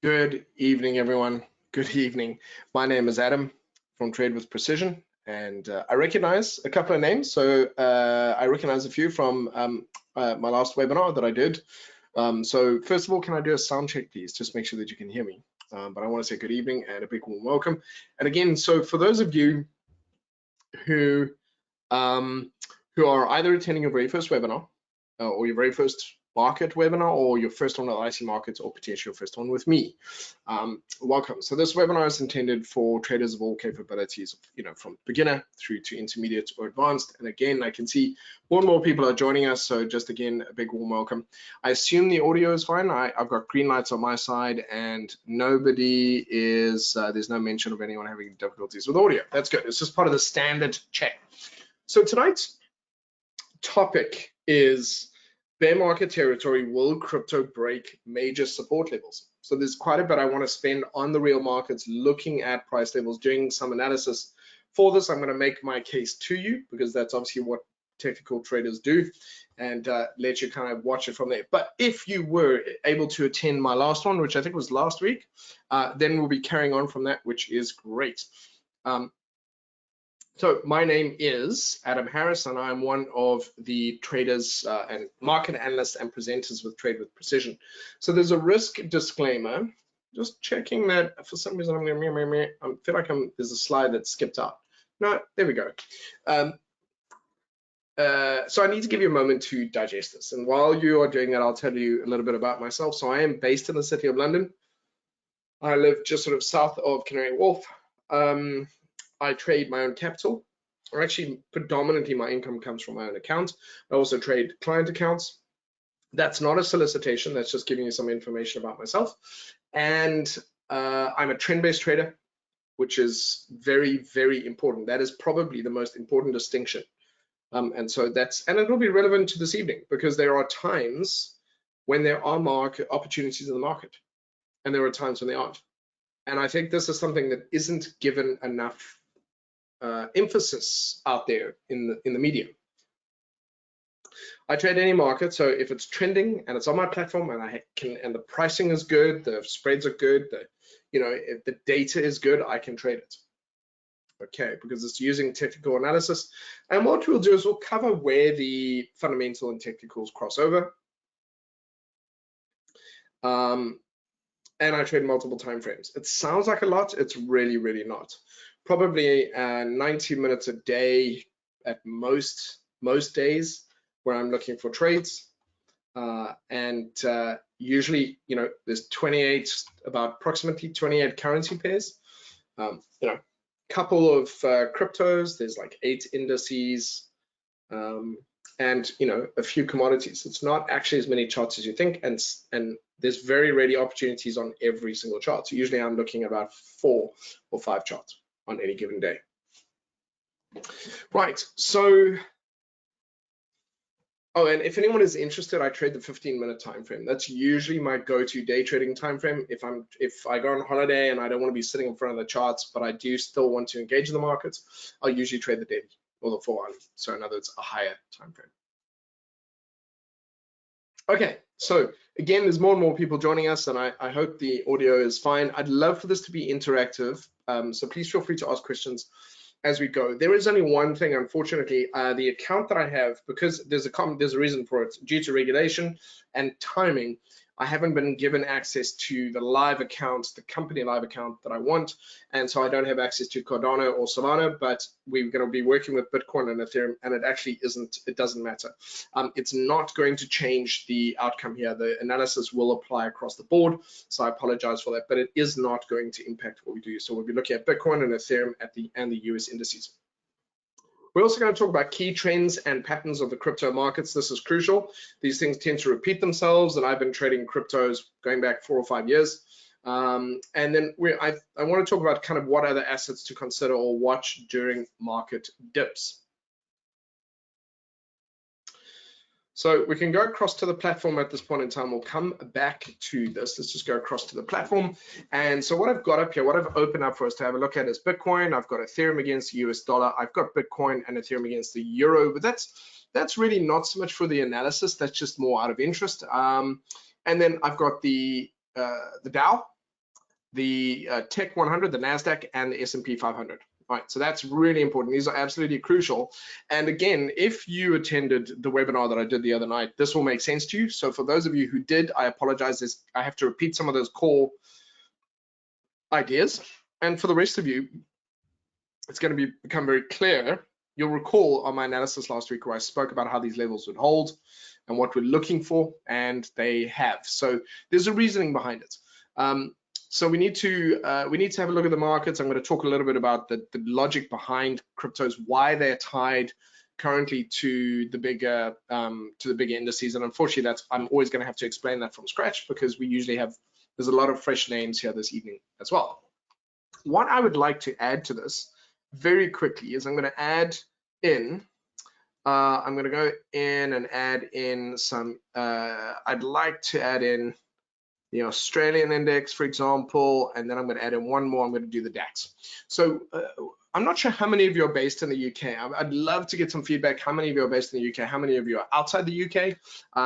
Good evening, everyone. Good evening. My name is Adam from Trade with Precision, and I recognize a couple of names. So I recognize a few from my last webinar that I did. So first of all, can I do a sound check, please? Just make sure that you can hear me. But I want to say good evening and a big warm welcome. And again, so for those of you who are either attending your very first webinar or your very first market webinar, or your first one at IC Markets, or potentially your first one with me, welcome. So this webinar is intended for traders of all capabilities, from beginner through to intermediate or advanced. And again, I can see more and more people are joining us, so just again, a big warm welcome. I assume the audio is fine. I've got green lights on my side, and nobody is, there's no mention of anyone having difficulties with audio. That's good. It's just part of the standard check. So tonight's topic is bear market territory. Will crypto break major support levels? So there's quite a bit I want to spend on the real markets, looking at price levels, doing some analysis. For this, I'm going to make my case to you, because that's obviously what technical traders do, and let you kind of watch it from there. But if you were able to attend my last one, which I think was last week, then we'll be carrying on from that, which is great. So my name is Adam Harris, and I'm one of the traders and market analysts and presenters with Trade with Precision. So there's a risk disclaimer. Just checking that for some reason I feel like there's a slide that skipped out. No, there we go. So I need to give you a moment to digest this. And while you are doing that, I'll tell you a little bit about myself. So I am based in the City of London. I live just sort of south of Canary Wharf. I trade my own capital, or actually predominantly my income comes from my own account. I also trade client accounts. That's not a solicitation, that's just giving you some information about myself. And I'm a trend-based trader, which is very, very important. That is probably the most important distinction. And it'll be relevant to this evening, because there are times when there are market opportunities in the market, and there are times when they aren't. And I think this is something that isn't given enough emphasis out there in the media. I trade any market, so if it's trending and it's on my platform and the pricing is good, the spreads are good, if the data is good, I can trade it. Okay, because it's using technical analysis. And what we'll do is we'll cover where the fundamental and technicals cross over. And I trade multiple time frames. It sounds like a lot. It's really, really not. Probably 90 minutes a day at most days where I'm looking for trades. Usually, there's approximately 28 currency pairs. Couple of cryptos, there's like 8 indices, and a few commodities. It's not actually as many charts as you think, and there's very rarely opportunities on every single chart. So usually I'm looking at about 4 or 5 charts on any given day. Right, so and if anyone is interested, I trade the 15-minute time frame. That's usually my go-to day trading time frame. If I go on holiday and I don't want to be sitting in front of the charts, but I do still want to engage in the markets, I'll usually trade the daily or the 4 hour. So in other words, a higher time frame. Okay, so again, there's more and more people joining us, and I hope the audio is fine. I'd love for this to be interactive, so please feel free to ask questions as we go. There is only one thing, unfortunately, the account that I have, because there's a reason for it, due to regulation and timing, I haven't been given access to the live account, the company live account that I want, and so I don't have access to Cardano or Solana, but we're going to be working with Bitcoin and Ethereum, and it doesn't matter. It's not going to change the outcome here. The analysis will apply across the board, so I apologize for that, but it is not going to impact what we do. So we'll be looking at Bitcoin and Ethereum and the US indices. We're also going to talk about key trends and patterns of the crypto markets. This is crucial. These things tend to repeat themselves, and I've been trading cryptos going back 4 or 5 years. And then I want to talk about kind of what other assets to consider or watch during market dips. So we can go across to the platform at this point in time. We'll come back to this. Let's just go across to the platform. And so what I've got up here, what I've opened up for us to have a look at is Bitcoin. I've got Ethereum against the US dollar. I've got Bitcoin and Ethereum against the euro, but that's really not so much for the analysis. That's just more out of interest. And then I've got the Dow the Tech 100, the NASDAQ, and the S&P 500. All right, so that's really important. These are absolutely crucial. And again, if you attended the webinar that I did the other night, this will make sense to you. So for those of you who did, I apologize. I have to repeat some of those core ideas. And for the rest of you, it's going to become very clear. You'll recall on my analysis last week where I spoke about how these levels would hold and what we're looking for, and they have. So there's a reasoning behind it. So we need to have a look at the markets. I'm going to talk a little bit about the logic behind cryptos, why they're tied currently to the bigger indices. And unfortunately, I'm always going to have to explain that from scratch because we usually there's a lot of fresh names here this evening as well. What I would like to add to this very quickly is I'm going to add in. I'm going to go in and add in some. I'd like to add in the Australian index, for example, and then I'm going to add in one more. I'm going to do the DAX. So I'm not sure how many of you are based in the UK. I'd love to get some feedback. How many of you are based in the UK? How many of you are outside the UK?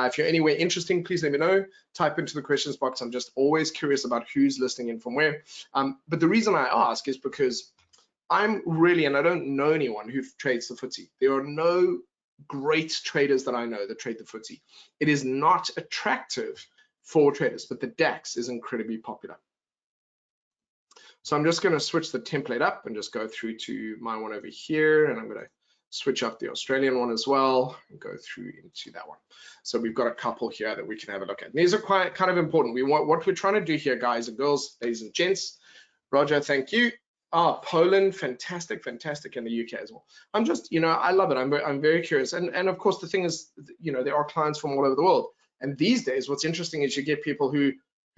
If you're anywhere interesting, please let me know. Type into the questions box. I'm just always curious about who's listening in from where. But the reason I ask is because and I don't know anyone who trades the FTSE. There are no great traders that I know that trade the FTSE. It is not attractive for traders, but the DAX is incredibly popular. So I'm just going to switch the template up and just go through to my one over here, and I'm going to switch up the Australian one as well and go through into that one. So we've got a couple here that we can have a look at. And these are quite kind of important. What we're trying to do here, guys and girls, ladies and gents. Roger, thank you. Poland, fantastic in the UK as well. I'm just, I love it. I'm very curious, and of course the thing is, there are clients from all over the world. And these days, what's interesting is you get people who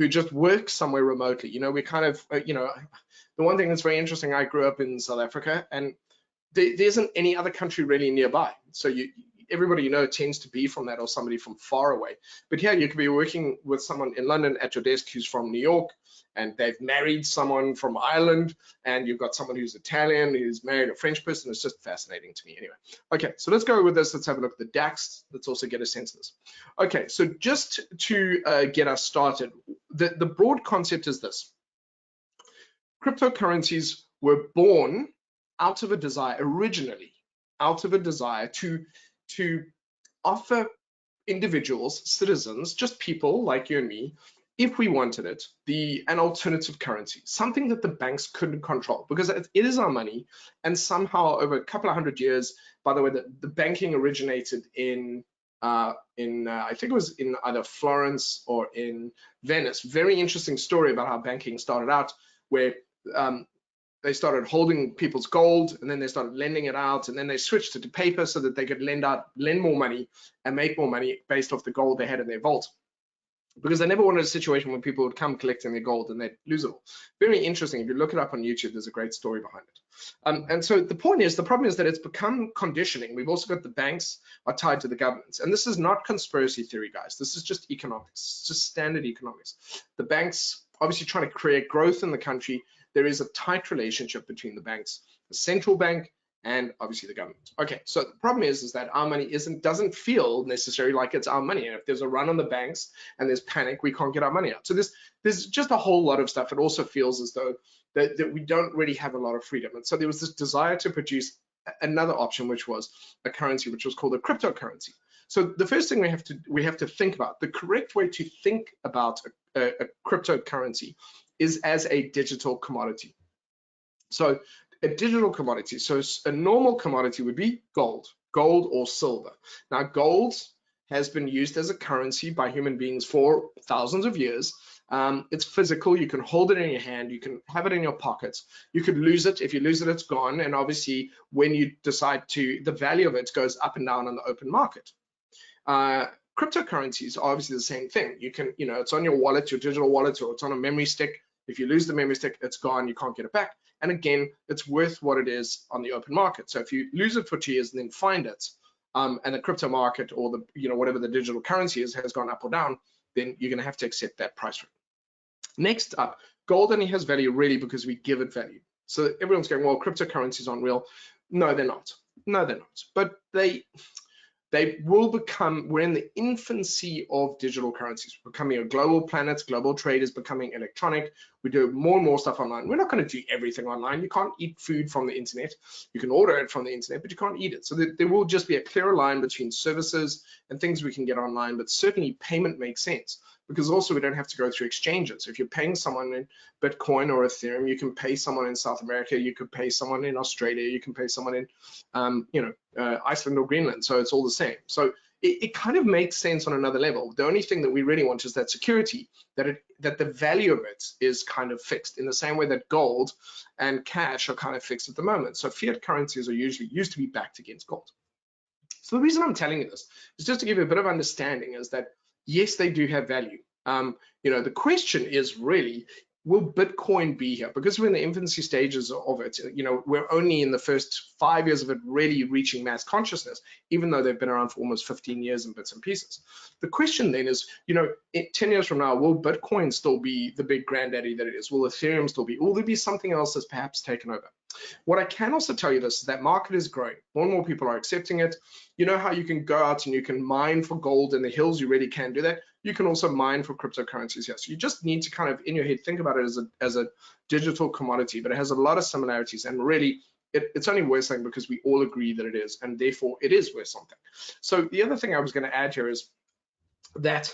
just work somewhere remotely. We kind of, the one thing that's very interesting, I grew up in South Africa, and there isn't any other country really nearby. So everybody tends to be from that or somebody from far away. But here you could be working with someone in London at your desk who's from New York, and they've married someone from Ireland, and you've got someone who's Italian who's married a French person. It's just fascinating to me anyway. Okay, so let's go with this. Let's have a look at the DAX. Let's also get a sense of this. Okay, so just to get us started, the broad concept is this. Cryptocurrencies were born out of a desire, originally out of a desire to offer individuals, citizens, just people like you and me, if we wanted it, an alternative currency, something that the banks couldn't control, because it is our money. And somehow over a couple of hundred years, by the way, the banking originated in I think it was in either Florence or in Venice. Very interesting story about how banking started out, where they started holding people's gold, and then they started lending it out, and then they switched it to paper so that they could lend more money and make more money based off the gold they had in their vault, because they never wanted a situation where people would come collecting their gold and they'd lose it all. Very interesting. If you look it up on YouTube, there's a great story behind it. And so the problem is that it's become conditioning. We've also got the banks are tied to the governments, and this is not conspiracy theory, guys. This is just economics. It's just standard economics. The banks obviously trying to create growth in the country. There is a tight relationship between the banks, the central bank, and obviously the government. Okay, so the problem is that our money doesn't feel necessarily like it's our money. And if there's a run on the banks and there's panic, we can't get our money out. So there's just a whole lot of stuff. It also feels as though that we don't really have a lot of freedom. And so there was this desire to produce another option, which was a currency, which was called a cryptocurrency. So the first thing we have to think about, the correct way to think about a cryptocurrency is as a digital commodity. So a digital commodity, so a normal commodity would be gold or silver. Now, gold has been used as a currency by human beings for thousands of years. It's physical. You can hold it in your hand. You can have it in your pockets. You could lose it. If you lose it, it's gone. And obviously, when you decide the value of it goes up and down on the open market. Cryptocurrencies are obviously the same thing. You can, it's on your wallet, your digital wallet, or it's on a memory stick. If you lose the memory stick, it's gone. You can't get it back. And again, it's worth what it is on the open market. So if you lose it for 2 years and then find it, and the crypto market or whatever the digital currency is has gone up or down, then you're going to have to accept that price rate. Next up, gold only has value really because we give it value. So everyone's going, well, cryptocurrencies aren't real. No, they're not. No, they're not. But they will become, we're in the infancy of digital currencies, becoming a global planet, global trade is becoming electronic. We do more and more stuff online. We're not going to do everything online. You can't eat food from the internet. You can order it from the internet, but you can't eat it. So there will just be a clearer line between services and things we can get online, but certainly payment makes sense because also we don't have to go through exchanges. If you're paying someone in Bitcoin or Ethereum, you can pay someone in South America, you could pay someone in Australia, you can pay someone in Iceland or Greenland. So it's all the same. So it kind of makes sense on another level. The only thing that we really want is that security, that the value of it is kind of fixed in the same way that gold and cash are kind of fixed at the moment. So fiat currencies are usually used to be backed against gold. So the reason I'm telling you this is just to give you a bit of understanding is that yes, they do have value. The question is really, will Bitcoin be here? Because we're in the infancy stages of it, we're only in the first 5 years of it really reaching mass consciousness, even though they've been around for almost 15 years in bits and pieces. The question then is, 10 years from now, will Bitcoin still be the big granddaddy that it is? Will Ethereum still be? Will there be something else that's perhaps taken over? What I can also tell you this is that market is growing. More and more people are accepting it. You know how you can go out and you can mine for gold in the hills, you really can do that. You can also mine for cryptocurrencies here. So you just need to kind of in your head think about it as a digital commodity, but it has a lot of similarities, and really it's only worth something because we all agree that it is, and therefore it is worth something. So the other thing I was going to add here is that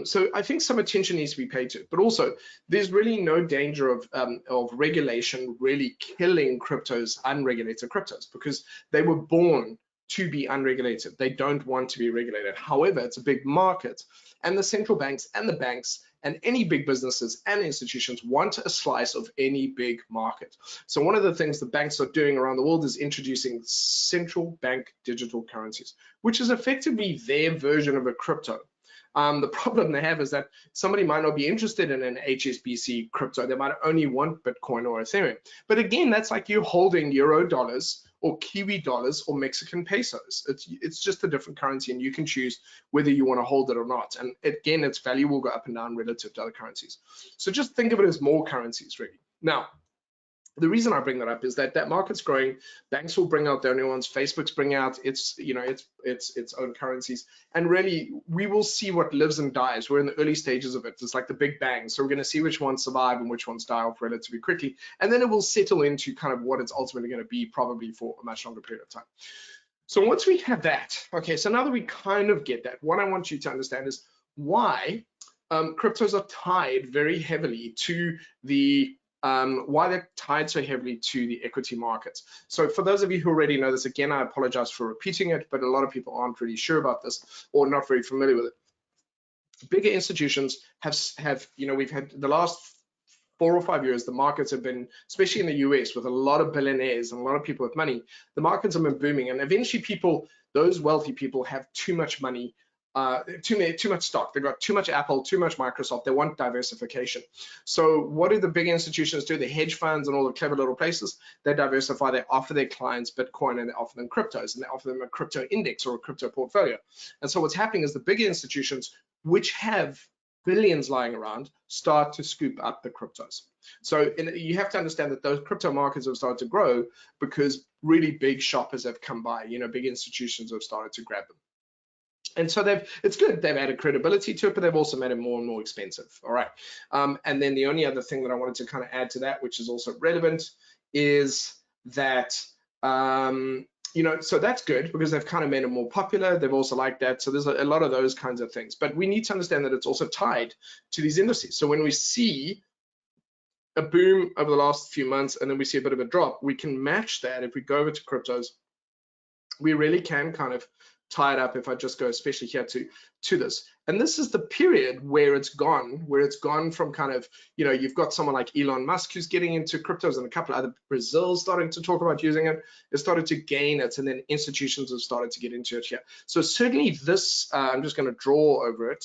so I think some attention needs to be paid to it, but also there's really no danger of regulation really killing cryptos, unregulated cryptos, because they were born to be unregulated. They don't want to be regulated. However, it's a big market, and the central banks and the banks and any big businesses and institutions want a slice of any big market. So one of the things the banks are doing around the world is introducing central bank digital currencies, which is effectively their version of a crypto. The problem they have is that somebody might not be interested in an HSBC crypto. They might only want Bitcoin or Ethereum. But again, that's like you holding euro dollars or Kiwi dollars or Mexican pesos. It's just a different currency, and you can choose whether you want to hold it or not. And again, its value will go up and down relative to other currencies. So just think of it as more currencies, really. Now, the reason I bring that up is that market's growing. Banks will bring out their new ones. Facebook's bring out its own currencies, and really we will see what lives and dies. We're in the early stages of it. It's like the Big Bang. So we're going to see which ones survive and which ones die off relatively quickly, and then it will settle into kind of what it's ultimately going to be, probably for a much longer period of time. So once we have that, okay, so now that we kind of get that, what I want you to understand is why cryptos are tied very heavily to the why they're tied so heavily to the equity markets. So for those of you who already know this, again, I apologize for repeating it, but a lot of people aren't really sure about this or not very familiar with it. Bigger institutions have we've had the last 4 or 5 years, the markets have been, especially in the US, with a lot of billionaires and a lot of people with money, the markets have been booming, and eventually those wealthy people have too much money, too much stock. They've got too much Apple, too much Microsoft. They want diversification. So what do the big institutions do? The hedge funds and all the clever little places, they diversify. They offer their clients Bitcoin, and they offer them cryptos, and they offer them a crypto index or a crypto portfolio. And so what's happening is the bigger institutions, which have billions lying around, start to scoop up the cryptos. So you have to understand that those crypto markets have started to grow because really big shoppers have come by. Big institutions have started to grab them. And so it's good. They've added credibility to it, but they've also made it more and more expensive. All right. And then the only other thing that I wanted to kind of add to that, which is also relevant, is that so that's good because they've kind of made it more popular. They've also liked that. So there's a lot of those kinds of things. But we need to understand that it's also tied to these indices. So when we see a boom over the last few months and then we see a bit of a drop, we can match that. If we go over to cryptos, we really can kind of tie it up. If I just go especially here to this, and this is the period where it's gone from kind of, you've got someone like Elon Musk who's getting into cryptos, and a couple of other Brazil's starting to talk about using it. It started to gain it, and then institutions have started to get into it here. So certainly this, I'm just going to draw over it,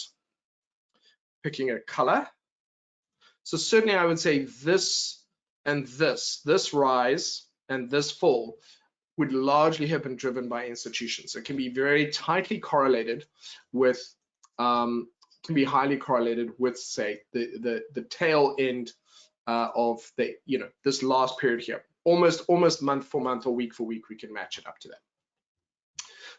picking a color. So certainly I would say this and this rise and this fall would largely have been driven by institutions. It can be very tightly correlated with, can be highly correlated with, say, the tail end of the, this last period here. Almost month for month or week for week, we can match it up to that.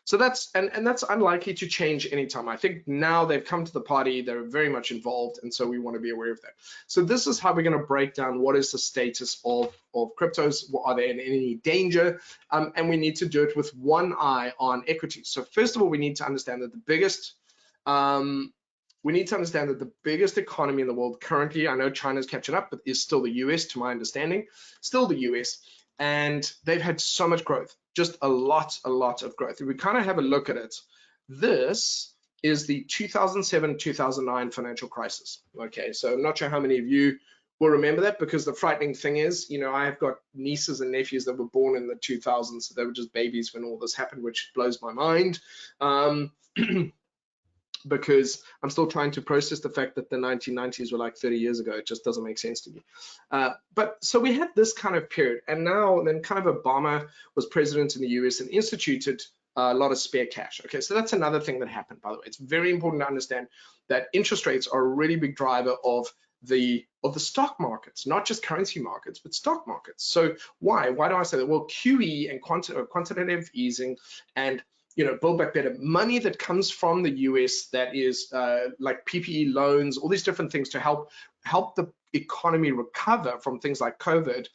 So that's and that's unlikely to change anytime. I think now they've come to the party, they're very much involved, and so we want to be aware of that. So this is how we're going to break down what is the status of cryptos. Are they in any danger? And we need to do it with one eye on equities. So first of all, we need to understand that the biggest economy in the world currently, I know China's catching up, but is still the US, to my understanding, still the US. And they've had so much growth, just a lot of growth. If we kind of have a look at it, this is the 2007-2009 financial crisis. Okay, so I'm not sure how many of you will remember that, because the frightening thing is, you know, I've got nieces and nephews that were born in the 2000s, so they were just babies when all this happened, which blows my mind. Because I'm still trying to process the fact that the 1990s were like 30 years ago. It just doesn't make sense to me. But so we had this kind of period, and now then kind of Obama was president in the US and instituted a lot of spare cash. Okay, so that's another thing that happened, by the way. It's very important to understand that interest rates are a really big driver of the stock markets, not just currency markets, but stock markets. So why do I say that? Well, QE and quantitative easing and Build Back Better, money that comes from the US that is like PPE loans, all these different things to help the economy recover from things like COVID.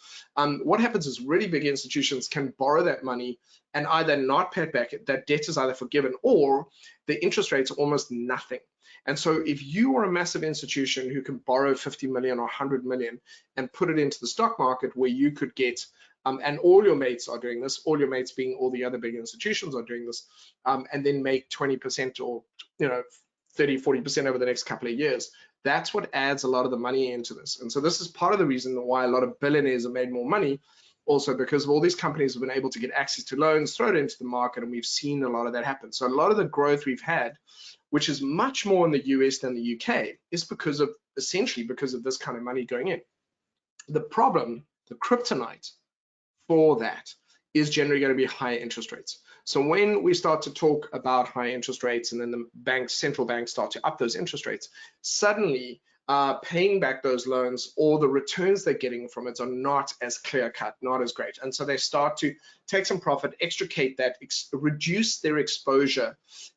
What happens is really big institutions can borrow that money and either not pay it back, that debt is either forgiven, or the interest rates are almost nothing. And so if you are a massive institution who can borrow 50 million or 100 million and put it into the stock market where you could get and all your mates are doing this, all your mates being all the other big institutions are doing this, and then make 20% or 30-40% over the next couple of years. That's what adds a lot of the money into this. And so this is part of the reason why a lot of billionaires have made more money, also because of all these companies have been able to get access to loans, throw it into the market, and we've seen a lot of that happen. So a lot of the growth we've had, which is much more in the US than the UK, is essentially because of this kind of money going in. The problem, the kryptonite for that, is generally going to be higher interest rates. So when we start to talk about high interest rates and then the central banks start to up those interest rates, suddenly paying back those loans or the returns they're getting from it are not as clear cut, not as great. And so they start to take some profit, extricate that, reduce their exposure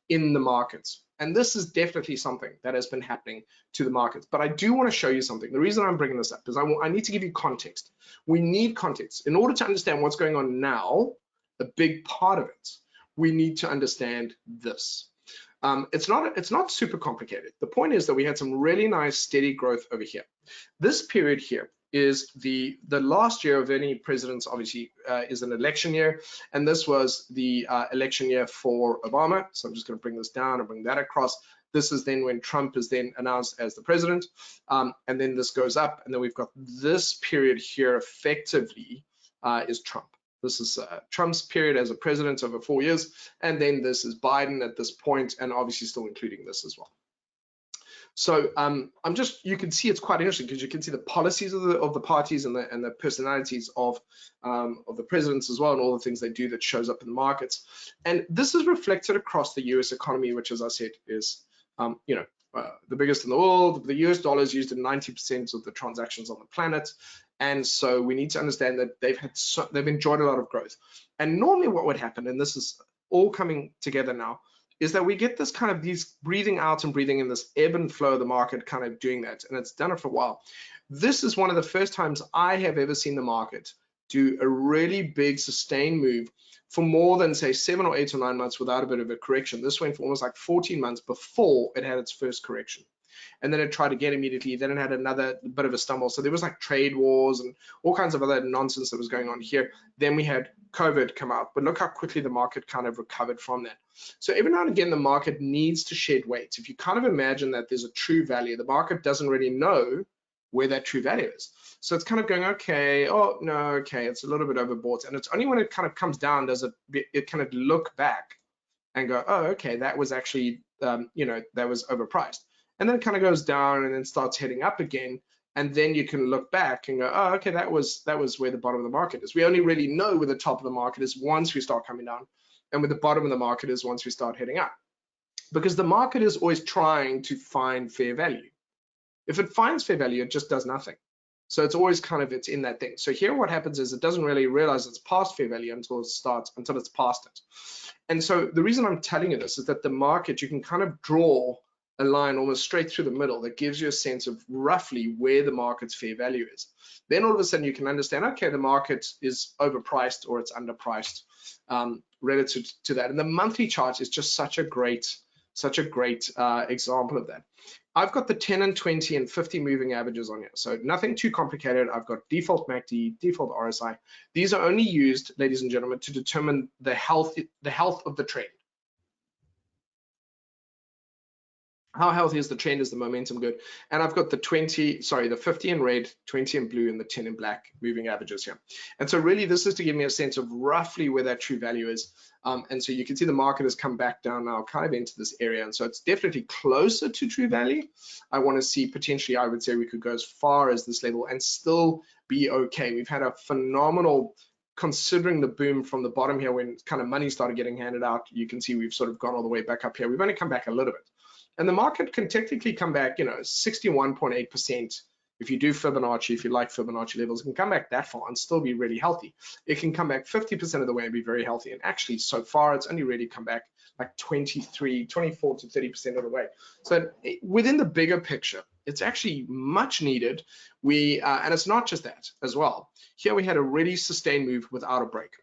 in the markets. And this is definitely something that has been happening to the markets. But I do want to show you something. The reason I'm bringing this up is I need to give you context. We need context. In order to understand what's going on now, a big part of it, we need to understand this. It's not super complicated. The point is that we had some really nice steady growth over here. This period here is the last year of any president's, obviously, is an election year, and this was the election year for Obama. So I'm just going to bring this down and bring that across. This is then when Trump is then announced as the president, and then this goes up, and then we've got this period here effectively is Trump. This is Trump's period as a president over 4 years, and then this is Biden at this point, and obviously still including this as well. So you can see it's quite interesting because you can see the policies of the parties and the personalities of the presidents as well, and all the things they do that shows up in the markets. And this is reflected across the US economy, which, as I said, is the biggest in the world. The US dollar is used in 90% of the transactions on the planet. And so we need to understand that they've enjoyed a lot of growth. And normally what would happen, and this is all coming together now, is that we get this kind of these breathing out and breathing in, this ebb and flow of the market kind of doing that. And it's done it for a while. This is one of the first times I have ever seen the market do a really big sustained move for more than, say, 7 or 8 or 9 months without a bit of a correction. This went for almost like 14 months before it had its first correction. And then it tried again immediately, then it had another bit of a stumble. So there was like trade wars and all kinds of other nonsense that was going on here. Then we had COVID come out, but look how quickly the market kind of recovered from that. So every now and again, the market needs to shed weight. If you kind of imagine that there's a true value, the market doesn't really know where that true value is. So it's kind of going, okay, oh no, okay, it's a little bit overbought. And it's only when it kind of comes down does it kind of look back and go, oh, okay, that was actually, that was overpriced. And then it kind of goes down and then starts heading up again. And then you can look back and go, oh, okay, that was where the bottom of the market is. We only really know where the top of the market is once we start coming down, and where the bottom of the market is once we start heading up. Because the market is always trying to find fair value. If it finds fair value, it just does nothing. So it's always kind of, it's in that thing. So here what happens is it doesn't really realize it's past fair value until it's past it. And so the reason I'm telling you this is that the market, you can kind of draw a line almost straight through the middle that gives you a sense of roughly where the market's fair value is. Then all of a sudden you can understand, okay, the market is overpriced or it's underpriced relative to that. And the monthly chart is just such a great example of that. I've got the 10 and 20 and 50 moving averages on here. So nothing too complicated. I've got default MACD, default RSI. These are only used, ladies and gentlemen, to determine the health of the trend. How healthy is the trend? Is the momentum good? And I've got the 50 in red, 20 in blue, and the 10 in black moving averages here. And so really this is to give me a sense of roughly where that true value is. And so you can see the market has come back down now kind of into this area. And so it's definitely closer to true value. I want to see potentially, I would say we could go as far as this level and still be okay. We've had a phenomenal, considering the boom from the bottom here when kind of money started getting handed out, you can see we've sort of gone all the way back up here. We've only come back a little bit. And the market can technically come back, 61.8%. If you do Fibonacci, if you like Fibonacci levels, it can come back that far and still be really healthy. It can come back 50% of the way and be very healthy. And actually, so far, it's only really come back like 24 to 30% of the way. So within the bigger picture, it's actually much needed. And it's not just that as well. Here we had a really sustained move without a break.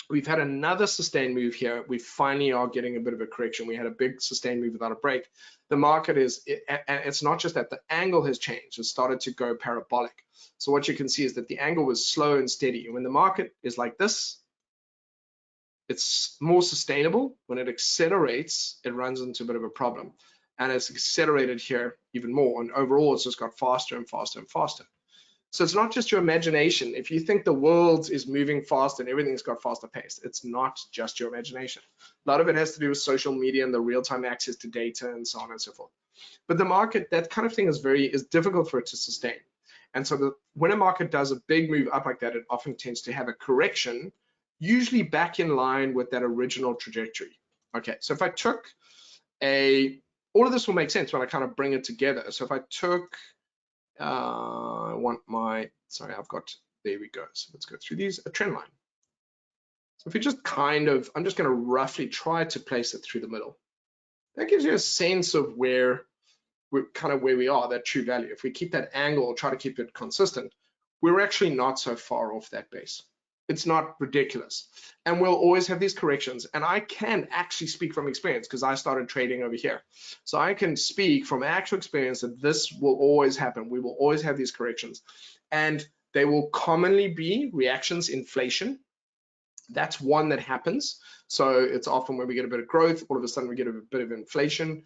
We've had another sustained move here. We finally are getting a bit of a correction. We had a big sustained move without a break. The market it's not just that, the angle has changed. It started to go parabolic. So what you can see is that the angle was slow and steady. And when the market is like this, it's more sustainable. When it accelerates, it runs into a bit of a problem. And it's accelerated here even more. And overall, it's just got faster and faster and faster. So it's not just your imagination. If you think the world is moving fast and everything's got faster pace, it's not just your imagination. A lot of it has to do with social media and the real-time access to data and so on and so forth. But the market, that kind of thing is difficult for it to sustain. And so when a market does a big move up like that, it often tends to have a correction, usually back in line with that original trajectory. Okay, so if I took all of this will make sense when I kind of bring it together. So if I took there we go. So let's go through these, a trend line. So if you just I'm just going to roughly try to place it through the middle. That gives you a sense of where we are, that true value. If we keep that angle, try to keep it consistent, we're actually not so far off that base. It's not ridiculous. And we'll always have these corrections. And I can actually speak from experience because I started trading over here. So I can speak from actual experience that this will always happen. We will always have these corrections. And they will commonly be reactions, inflation. That's one that happens. So it's often when we get a bit of growth, all of a sudden we get a bit of inflation.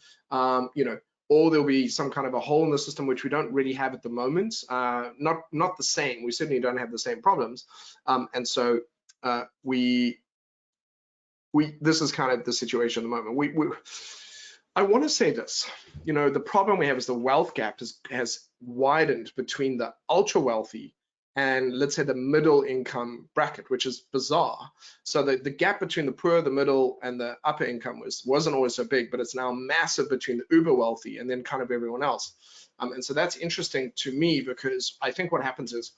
Or there'll be some kind of a hole in the system which we don't really have at the moment. Not the same. We certainly don't have the same problems. And so this is kind of the situation at the moment. I want to say this. The problem we have is the wealth gap has widened between the ultra wealthy and let's say the middle income bracket, which is bizarre. So the gap between the poor, the middle, and the upper income wasn't always so big, but it's now massive between the uber wealthy and then kind of everyone else. And so that's interesting to me because I think what happens is,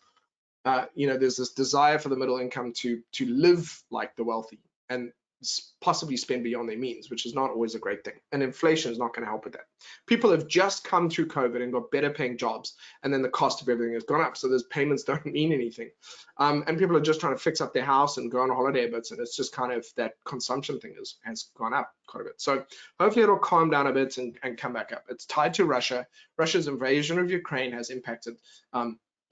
there's this desire for the middle income to live like the wealthy and possibly spend beyond their means, which is not always a great thing. And inflation is not going to help with that. People have just come through COVID and got better paying jobs, and then the cost of everything has gone up. So those payments don't mean anything. And people are just trying to fix up their house and go on holiday a bit. And it's just kind of that consumption thing has gone up quite a bit. So hopefully it'll calm down a bit and come back up. It's tied to Russia. Russia's invasion of Ukraine has impacted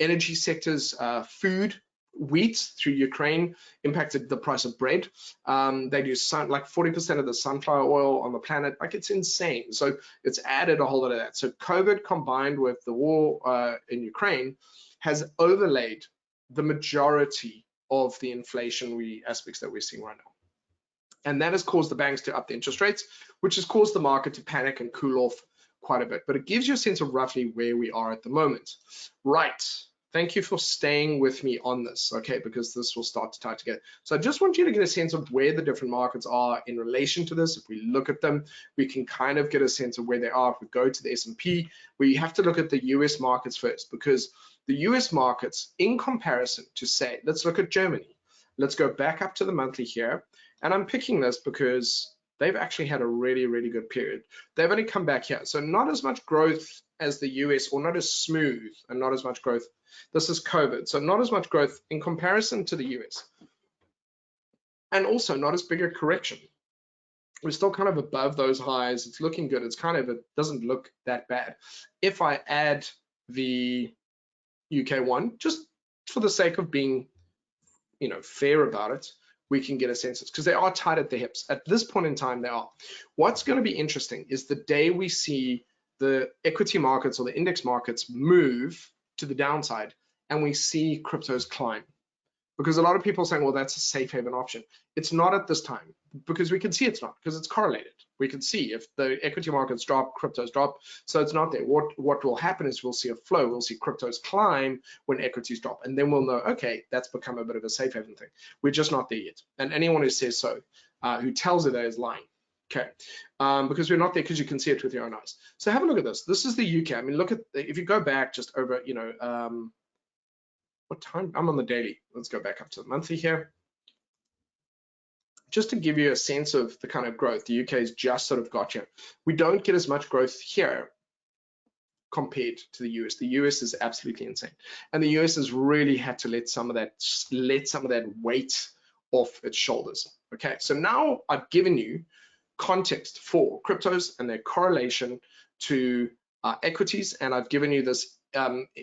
energy sectors, food, wheat through Ukraine impacted the price of bread. They do like 40% of the sunflower oil on the planet. Like, it's insane. So it's added a whole lot of that. So COVID combined with the war in Ukraine has overlaid the majority of the inflationary aspects that we're seeing right now. And that has caused the banks to up the interest rates, which has caused the market to panic and cool off quite a bit. But it gives you a sense of roughly where we are at the moment. Right. Thank you for staying with me on this, okay, because this will start to tie together. So I just want you to get a sense of where the different markets are in relation to this. If we look at them, we can kind of get a sense of where they are. If we go to the S&P, we have to look at the US markets first, because the US markets in comparison to, say, let's look at Germany. Let's go back up to the monthly here. And I'm picking this because they've actually had a really, really good period. They've only come back here. So not as much growth as the US, or not as smooth, and not as much growth. This is COVID. So not as much growth in comparison to the US. And also not as big a correction. We're still kind of above those highs. It's looking good. It's kind of, it doesn't look that bad. If I add the UK one, just for the sake of being, fair about it, we can get a sense, because they are tight at the hips. At this point in time, they are. What's going to be interesting is the day we see the equity markets or the index markets move to the downside and we see cryptos climb. Because a lot of people are saying, well, that's a safe haven option. It's not at this time, because we can see it's not, because it's correlated. We can see if the equity markets drop, cryptos drop, so it's not there. What will happen is we'll see a flow. We'll see cryptos climb when equities drop, and then we'll know, okay, that's become a bit of a safe haven thing. We're just not there yet. And anyone who says so, who tells you that, is lying. Okay, because we're not there, because you can see it with your own eyes. So have a look at this. This is the UK. I mean, look at, if you go back just over, what time? I'm on the daily. Let's go back up to the monthly here. Just to give you a sense of the kind of growth, the UK has just sort of got here. We don't get as much growth here compared to the US. The US is absolutely insane. And the US has really had to let some of that weight off its shoulders. Okay, so now I've given you context for cryptos and their correlation to equities, and I've given you this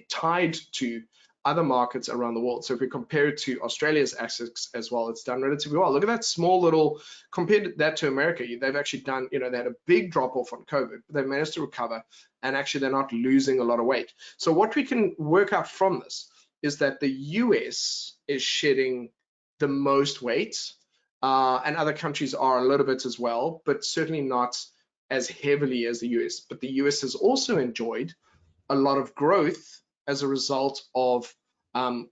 tied to other markets around the world. So if we compare it to Australia's assets as well, it's done relatively well. Look at that small little, compared that to America, they've actually done, they had a big drop off on COVID, but they've managed to recover, and actually they're not losing a lot of weight. So what we can work out from this is that the US is shedding the most weight, and other countries are a little bit as well, but certainly not as heavily as the US. But the US has also enjoyed a lot of growth as a result of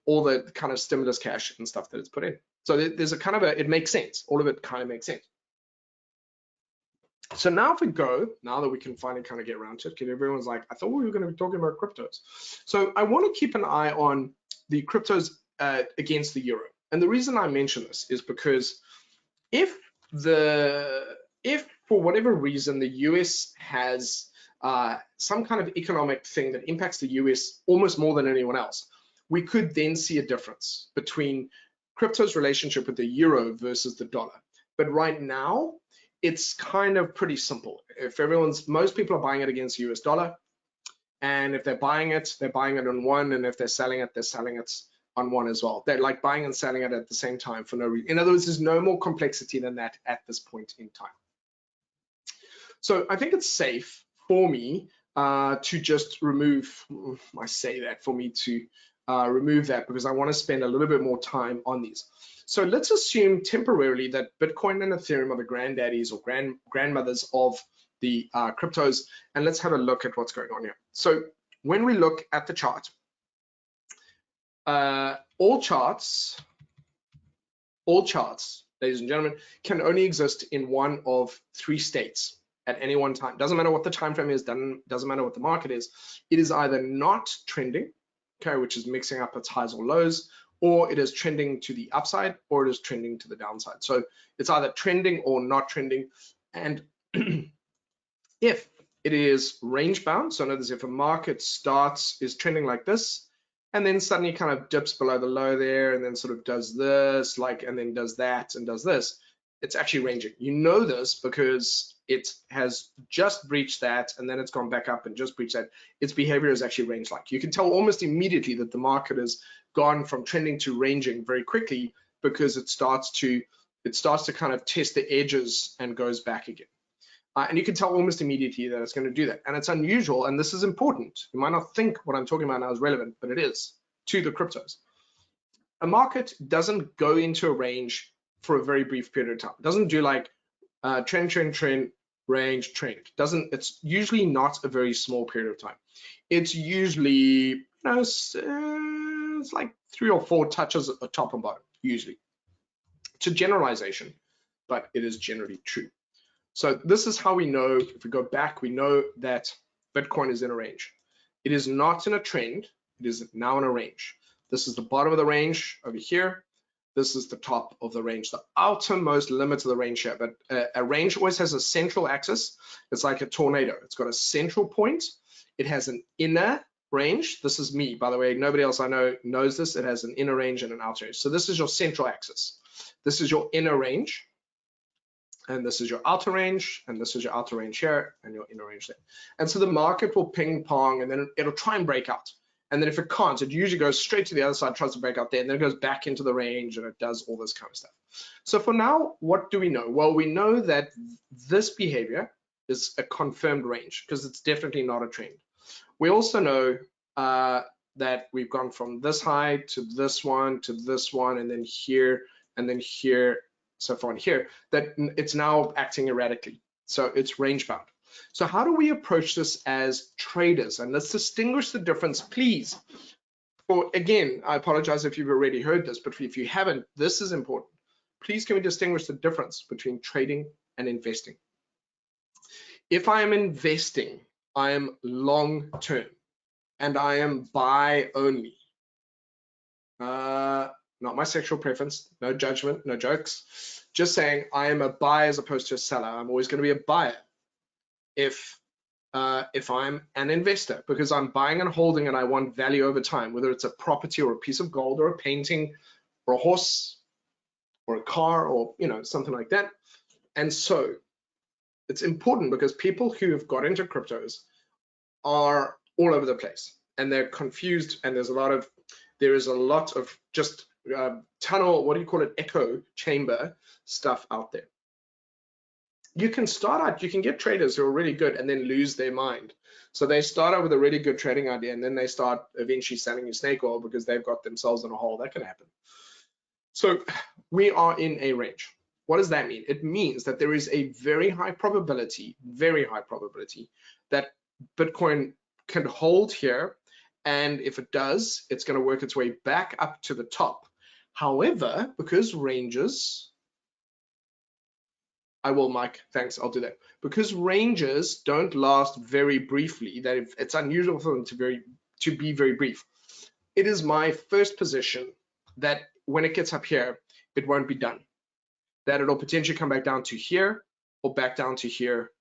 all the kind of stimulus cash and stuff that it's put in. So there's a kind of it makes sense. All of it kind of makes sense. So now if we go, now that we can finally kind of get around to it, because everyone's like, I thought we were going to be talking about cryptos. So I want to keep an eye on the cryptos against the euro. And the reason I mention this is because if for whatever reason the US has some kind of economic thing that impacts the US almost more than anyone else, we could then see a difference between crypto's relationship with the euro versus the dollar. But right now, it's kind of pretty simple. If most people are buying it against the US dollar, and if they're buying it on one, and if they're selling it on one as well. They're like buying and selling it at the same time for no reason. In other words, there's no more complexity than that at this point in time. So I think it's safe for me to just remove, I say that for me to remove that, because I want to spend a little bit more time on these. So let's assume temporarily that Bitcoin and Ethereum are the granddaddies or grandmothers of the cryptos, and let's have a look at what's going on here. So when we look at the chart, all charts, ladies and gentlemen, can only exist in one of three states at any one time. Doesn't matter what the time frame is, doesn't matter what the market is. It is either not trending, okay, which is mixing up its highs or lows, or it is trending to the upside, or it is trending to the downside. So it's either trending or not trending. And if it is range bound, so in other words, if a market is trending like this, and then suddenly kind of dips below the low there, and then sort of does this, and then does that and does this, it's actually ranging. You know this because it has just breached that, and then it's gone back up and just breached that. Its behavior is actually range-like. You can tell almost immediately that the market has gone from trending to ranging very quickly, because it starts to kind of test the edges and goes back again. And you can tell almost immediately that it's going to do that. And it's unusual, and this is important. You might not think what I'm talking about now is relevant, but it is to the cryptos. A market doesn't go into a range for a very brief period of time. It doesn't do like trend, range, trend. It's usually not a very small period of time. It's usually, it's like 3 or 4 touches at the top and bottom, usually. It's a generalization, but it is generally true. So this is how we know, if we go back, we know that Bitcoin is in a range. It is not in a trend, It is now in a range. This is the bottom of the range over here. This is the top of the range, the outermost limit of the range here. But a range always has a central axis. It's like a tornado. It's got a central point. It has an inner range. This is me, by the way. Nobody else I know knows this. It has an inner range and an outer range. So this is your central axis. This is your inner range. And this is your outer range. And this is your outer range here and your inner range there. And so the market will ping pong and then it'll try and break out. And then if it can't, it usually goes straight to the other side, tries to break out there, and then it goes back into the range and it does all this kind of stuff. So for now, what do we know? Well, we know that this behavior is a confirmed range because it's definitely not a trend. We also know that we've gone from this high to this one, and then here, so far in here, that it's now acting erratically. So it's range bound. So how do we approach this as traders? And let's distinguish the difference, please. For again, I apologize if you've already heard this, but if you haven't, this is important. Please can we distinguish the difference between trading and investing? If I am investing, I am long term and I am buy only. Not my sexual preference, no judgment, no jokes. Just saying I am a buyer as opposed to a seller. I'm always going to be a buyer if I'm an investor, because I'm buying and holding and I want value over time, whether it's a property or a piece of gold or a painting or a horse or a car or something like that. And so it's important because people who have got into cryptos are all over the place and they're confused, and there is a lot of just tunnel, what do you call it, echo chamber stuff out there. You can start out, you can get traders who are really good and then lose their mind. So they start out with a really good trading idea and then they start eventually selling you snake oil because they've got themselves in a hole. That can happen. So we are in a range. What does that mean? It means that there is a very high probability that Bitcoin can hold here. And if it does, it's going to work its way back up to the top. However, because ranges, I will, Mike, thanks, I'll do that. Because ranges don't last very briefly, that if it's unusual for them to be very brief. It is my first position that when it gets up here, it won't be done. That it'll potentially come back down to here or back down to here.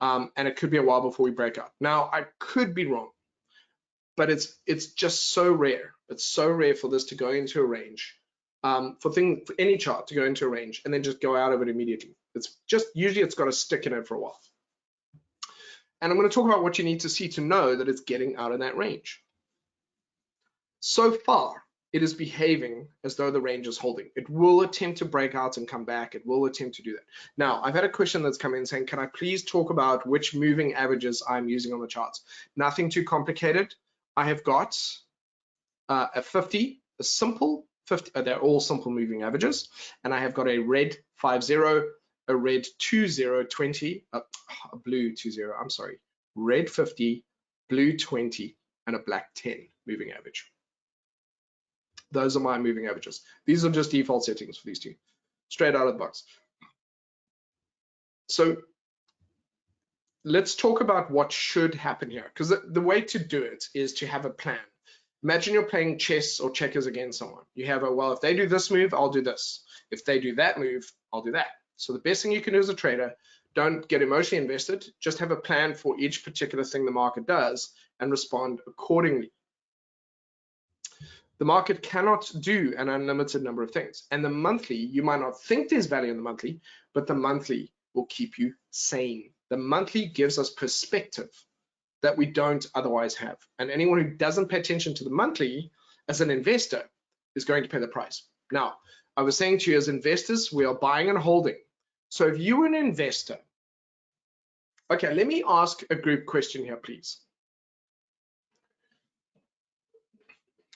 And it could be a while before we break out. Now, I could be wrong, but it's just so rare. It's so rare for this to go into a range, for any chart to go into a range and then just go out of it immediately. It's just, usually it's got to stick in it for a while. And I'm going to talk about what you need to see to know that it's getting out of that range. So far, it is behaving as though the range is holding. It will attempt to break out and come back. It will attempt to do that. Now, I've had a question that's come in saying, can I please talk about which moving averages I'm using on the charts? Nothing too complicated. I have got a 50, a simple 50, they're all simple moving averages. And I have got a red 50, a red 20, 20, a blue 20, I'm sorry, red 50, blue 20, and a black 10 moving average. Those are my moving averages. These are just default settings for these two, straight out of the box. So let's talk about what should happen here, because the way to do it is to have a plan. Imagine you're playing chess or checkers against someone. You have a, well, if they do this move, I'll do this. If they do that move, I'll do that. So the best thing you can do as a trader, don't get emotionally invested, just have a plan for each particular thing the market does and respond accordingly. The market cannot do an unlimited number of things. And the monthly, you might not think there's value in the monthly, but the monthly will keep you sane. The monthly gives us perspective that we don't otherwise have. And anyone who doesn't pay attention to the monthly as an investor is going to pay the price. Now, I was saying to you, as investors, we are buying and holding. So if you're an investor, okay, let me ask a group question here, please.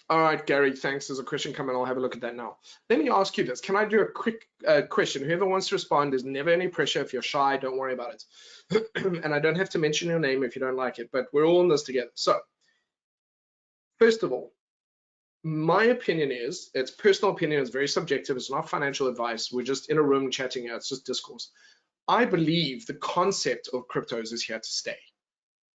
All right, Gary, thanks. There's a question coming. I'll have a look at that now. Let me ask you this. Can I do a quick question? Whoever wants to respond, there's never any pressure. If you're shy, don't worry about it. And I don't have to mention your name if you don't like it, but we're all in this together. So first of all, my opinion is, it's personal opinion, it's very subjective, it's not financial advice. We're just in a room chatting here, it's just discourse. I believe the concept of cryptos is here to stay.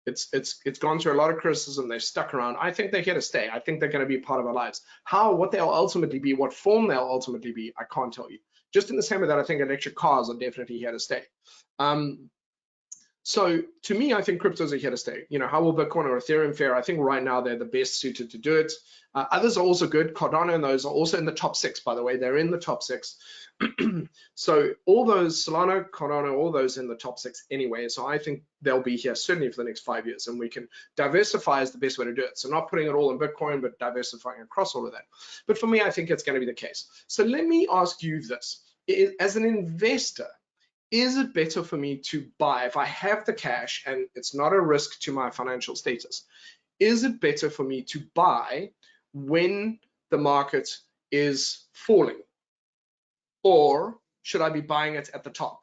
It's gone through a lot of criticism. They've stuck around. I think they're here to stay. I think they're going to be a part of our lives. What they'll ultimately be, what form they'll ultimately be, I can't tell you. Just in the same way that I think electric cars are definitely here to stay. So to me, I think cryptos are here to stay. You know, how will Bitcoin or Ethereum fare? I think right now they're the best suited to do it. Others are also good. Cardano and those are also in the top 6, by the way. They're in the top 6. So all those, Solana, Cardano, all those in the top 6 anyway. So I think they'll be here certainly for the next 5 years, and we can diversify is the best way to do it. So not putting it all in Bitcoin, but diversifying across all of that. But for me, I think it's going to be the case. So let me ask you this. As an investor, is it better for me to buy, if I have the cash and it's not a risk to my financial status, is it better for me to buy when the market is falling? Or should I be buying it at the top?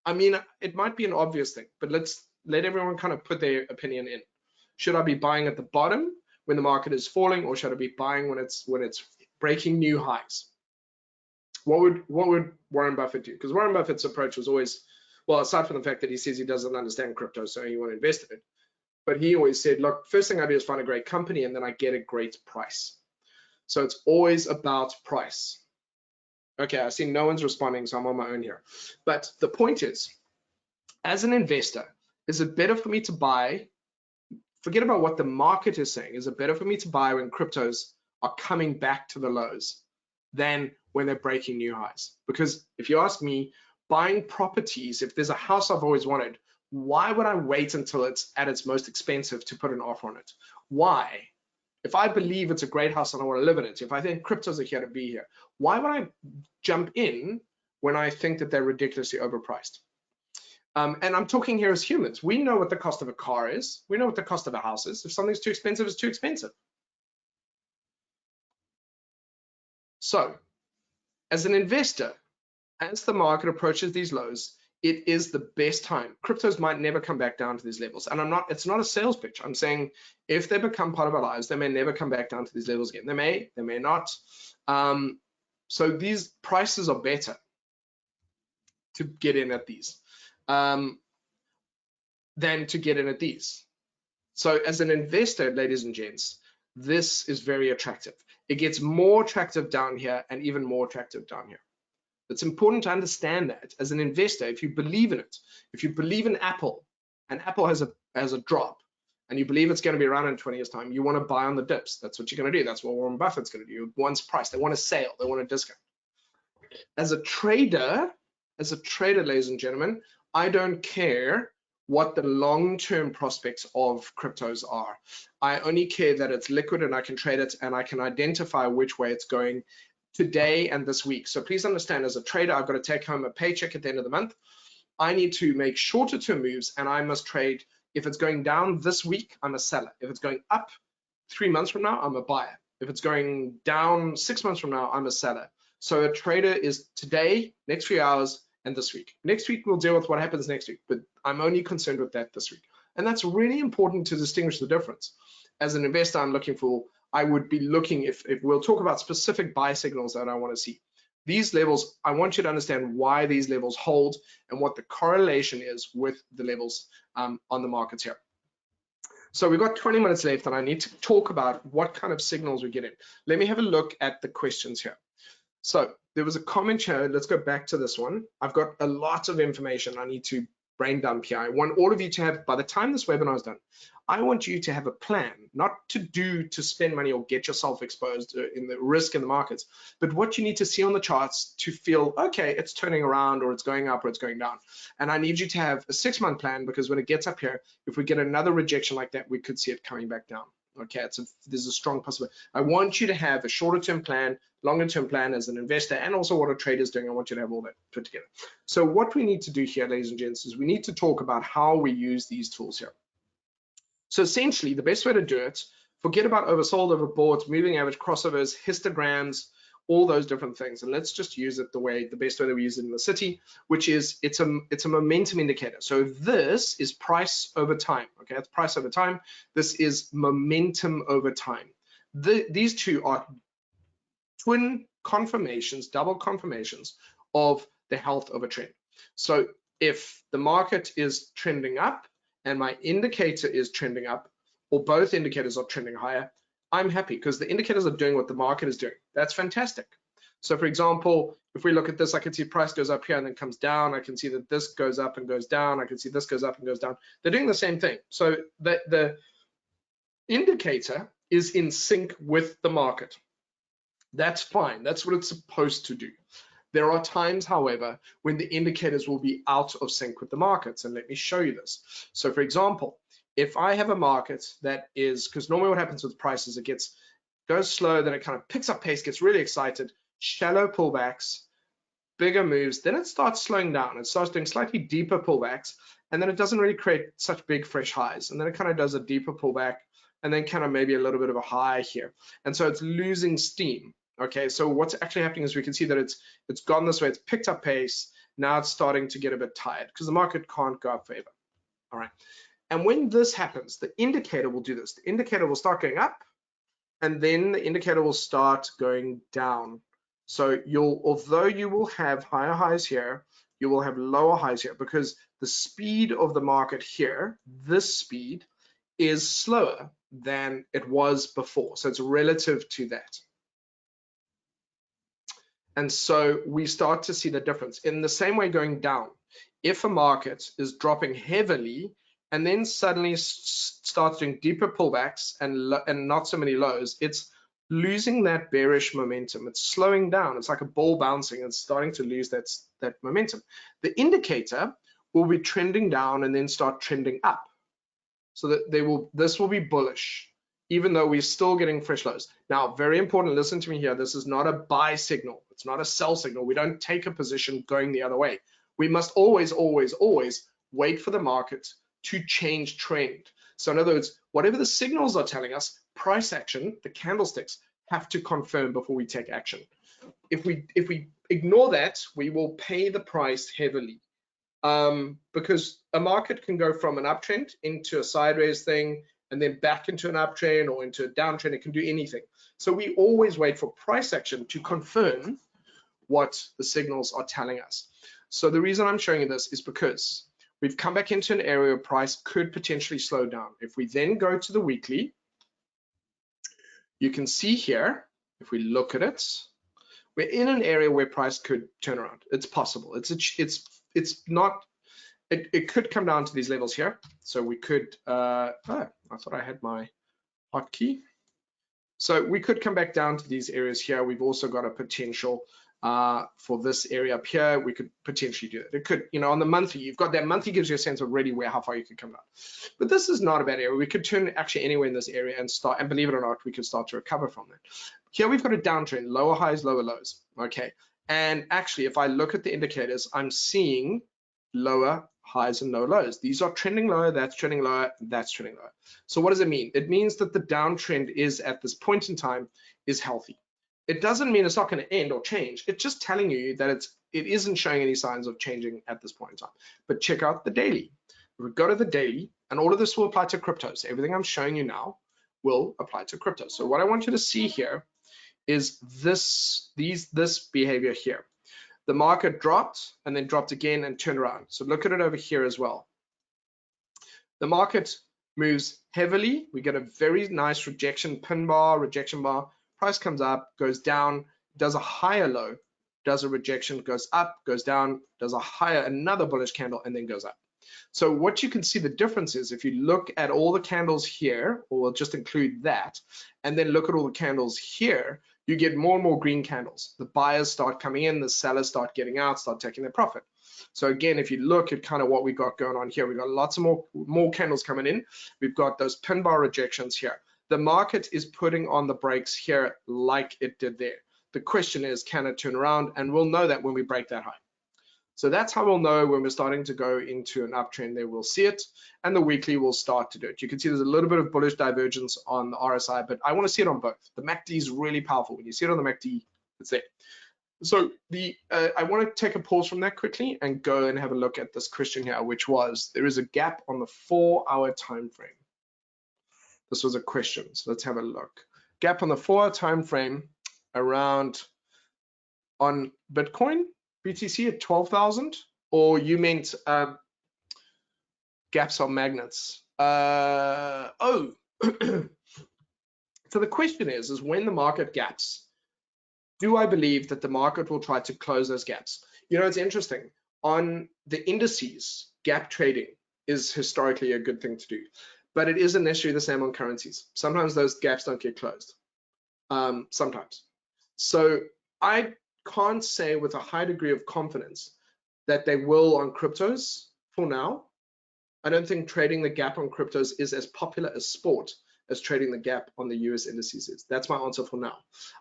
I mean, it might be an obvious thing, but let's let everyone kind of put their opinion in. Should I be buying at the bottom when the market is falling, or should I be buying when it's breaking new highs? What would Warren Buffett do? Because Warren Buffett's approach was always, well, aside from the fact that he says he doesn't understand crypto, so he won't invest in it, but he always said, look, first thing I do is find a great company, and then I get a great price. So it's always about price. Okay, I see no one's responding, so I'm on my own here. But the point is, as an investor, is it better for me to buy, forget about what the market is saying, is it better for me to buy when cryptos are coming back to the lows than when they're breaking new highs? Because if you ask me, buying properties, if there's a house I've always wanted, why would I wait until it's at its most expensive to put an offer on it? Why? If I believe it's a great house and I want to live in it, if I think cryptos are here to be here, why would I jump in when I think that they're ridiculously overpriced? And I'm talking here as humans. We know what the cost of a car is. We know what the cost of a house is. If something's too expensive, it's too expensive. So, as an investor, as the market approaches these lows, it is the best time. Cryptos might never come back down to these levels. And it's not a sales pitch. I'm saying if they become part of our lives, they may never come back down to these levels again. They may not. So these prices are better to get in at these than to get in at these. So as an investor, ladies and gents, this is very attractive. It gets more attractive down here and even more attractive down here. It's important to understand that as an investor, if you believe in it, if you believe in Apple, and Apple has a drop, and you believe it's going to be around in 20 years' time, you want to buy on the dips. That's what you're going to do. That's what Warren Buffett's going to do. Wants price. They want a sale. They want a discount. As a trader, ladies and gentlemen, I don't care what the long-term prospects of cryptos are. I only care that it's liquid and I can trade it and I can identify which way it's going today and this week. So please understand, as a trader, I've got to take home a paycheck at the end of the month. I need to make shorter term moves, and I must trade. If it's going down this week, I'm a seller. If it's going up 3 months from now, I'm a buyer. If it's going down 6 months from now, I'm a seller. So a trader is today, next few hours, and this week. Next week, we'll deal with what happens next week, but I'm only concerned with that this week. And that's really important to distinguish the difference. As an investor, I would be looking, if we'll talk about specific buy signals that I want to see. These levels, I want you to understand why these levels hold and what the correlation is with the levels on the markets here. So we've got 20 minutes left, and I need to talk about what kind of signals we get in. Let me have a look at the questions here. So there was a comment here. Let's go back to this one. I've got a lot of information I need to brain dump here. I want all of you to have, by the time this webinar is done, I want you to have a plan, not to spend money or get yourself exposed in the risk in the markets, but what you need to see on the charts to feel, okay, it's turning around, or it's going up, or it's going down. And I need you to have a 6-month plan, because when it gets up here, if we get another rejection like that, we could see it coming back down. Okay, there's a strong possibility. I want you to have a shorter term plan, longer term plan as an investor, and also what a trader is doing. I want you to have all that put together. So what we need to do here, ladies and gents, is we need to talk about how we use these tools here. So essentially, the best way to do it, forget about oversold, overbought, moving average, crossovers, histograms, all those different things, and let's just use it the best way that we use it in the city, which is it's a momentum indicator. So this is price over time. Okay, that's price over time. This is momentum over time. These two are twin confirmations, double confirmations of the health of a trend. So if the market is trending up and my indicator is trending up, or both indicators are trending higher, I'm happy because the indicators are doing what the market is doing. That's fantastic. So for example, if we look at this, I can see price goes up here and then comes down. I can see that this goes up and goes down. I can see this goes up and goes down. They're doing the same thing. So the indicator is in sync with the market. That's fine. That's what it's supposed to do. There are times, however, when the indicators will be out of sync with the markets. And let me show you this. So for example, if I have a market that is, because normally what happens with prices, it goes slow, then it kind of picks up pace, gets really excited, shallow pullbacks, bigger moves, then it starts slowing down. It starts doing slightly deeper pullbacks, and then it doesn't really create such big fresh highs. And then it kind of does a deeper pullback, and then kind of maybe a little bit of a high here. And so it's losing steam. Okay, so what's actually happening is we can see that it's gone this way, it's picked up pace, now it's starting to get a bit tired because the market can't go up forever. All right, and when this happens, the indicator will do this. The indicator will start going up, and then the indicator will start going down. So although you will have higher highs here, you will have lower highs here because the speed of the market here, this speed, is slower than it was before. So it's relative to that. And so we start to see the difference. In the same way going down, if a market is dropping heavily and then suddenly starts doing deeper pullbacks and not so many lows, it's losing that bearish momentum. It's slowing down. It's like a ball bouncing. It's starting to lose that momentum. The indicator will be trending down and then start trending up. So that this will be bullish, even though we're still getting fresh lows. Now, very important, listen to me here. This is not a buy signal. It's not a sell signal. We don't take a position going the other way. We must always, always, always wait for the market to change trend. So in other words, whatever the signals are telling us, price action, the candlesticks, have to confirm before we take action. If we ignore that, we will pay the price heavily. Because a market can go from an uptrend into a sideways thing and then back into an uptrend or into a downtrend. It can do anything. So we always wait for price action to confirm what the signals are telling us. So the reason I'm showing you this is because we've come back into an area where price could potentially slow down. If we then go to the weekly, you can see here, if we look at it, we're in an area where price could turn around. It's possible. It's not. It could come down to these levels here. So we could. I thought I had my hotkey. So we could come back down to these areas here. We've also got a potential for this area up here. We could potentially do it. It could, on the monthly, you've got that monthly gives you a sense of already how far you could come down. But this is not a bad area. We could turn actually anywhere in this area and start, and believe it or not, we could start to recover from that. Here we've got a downtrend, lower highs, lower lows. Okay. And actually, if I look at the indicators, I'm seeing lower highs and no lows. These are trending lower, that's trending lower, that's trending lower. So what does it mean? It means that the downtrend is at this point in time is healthy. It doesn't mean it's not going to end or change. It's just telling you that it isn't showing any signs of changing at this point in time. But check out the daily. We go to the daily, and all of this will apply to crypto. So everything I'm showing you now will apply to crypto. So what I want you to see here is this behavior here. The market dropped and then dropped again and turned around. So look at it over here as well. The market moves heavily. We get a very nice rejection pin bar, rejection bar. Price comes up, goes down, does a higher low, does a rejection, goes up, goes down, does a higher, another bullish candle, and then goes up. So what you can see the difference is if you look at all the candles here, or we'll just include that, and then look at all the candles here, you get more and more green candles. The buyers start coming in, the sellers start getting out, start taking their profit. So again, if you look at kind of what we got going on here, we've got lots of more candles coming in. We've got those pin bar rejections here. The market is putting on the brakes here like it did there. The question is, can it turn around? And we'll know that when we break that high. So that's how we'll know when we're starting to go into an uptrend there. We'll see it, and the weekly will start to do it. You can see there's a little bit of bullish divergence on the RSI, but I want to see it on both. The MACD is really powerful. When you see it on the MACD, it's there. So I want to take a pause from that quickly and go and have a look at this question here, which was, there is a gap on the 4-hour time frame. This was a question, so let's have a look. Gap on the 4-hour time frame around on Bitcoin, BTC at 12,000, or you meant Gaps are magnets. So the question is when the market gaps, do I believe that the market will try to close those gaps? You know, it's interesting. On the indices, gap trading is historically a good thing to do, but it isn't necessarily the same on currencies. Sometimes those gaps don't get closed. Sometimes. So I can't say with a high degree of confidence that they will on cryptos for now. I don't think trading the gap on cryptos is as popular a sport as trading the gap on the US indices is. That's my answer for now.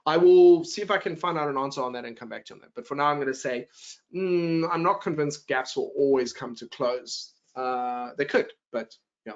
I will see if I can find out an answer on that and come back to you on that. But for now, I'm going to say I'm not convinced gaps will always come to close. They could, but yeah.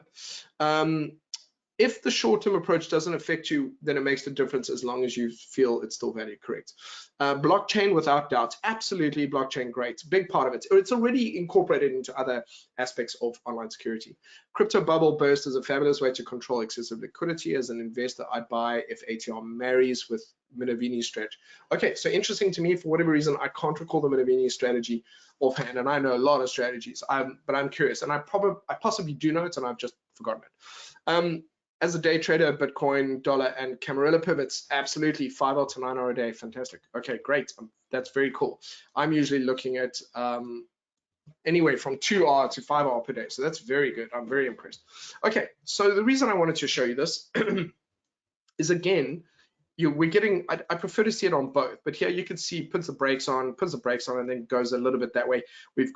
If the short-term approach doesn't affect you, then it makes the difference as long as you feel it's still value correct. Blockchain, without doubt, absolutely blockchain, great, big part of it. It's already incorporated into other aspects of online security. Crypto bubble burst is a fabulous way to control excessive liquidity. As an investor, I'd buy if ATR marries with Minervini's strategy. Okay, so interesting to me, for whatever reason, I can't recall the Minervini strategy offhand, and I know a lot of strategies, but I'm curious, and I possibly do know it, and I've just forgotten it. As a day trader, Bitcoin, dollar, and Camarilla pivots, absolutely 5 hour to 9 hour a day, fantastic. Okay, great, that's very cool. I'm usually looking at anyway from 2 hour to 5 hour per day, so that's very good. I'm very impressed. Okay, so the reason I wanted to show you this is, again, we're getting, I prefer to see it on both, but here you can see puts the brakes on, and then goes a little bit that way. We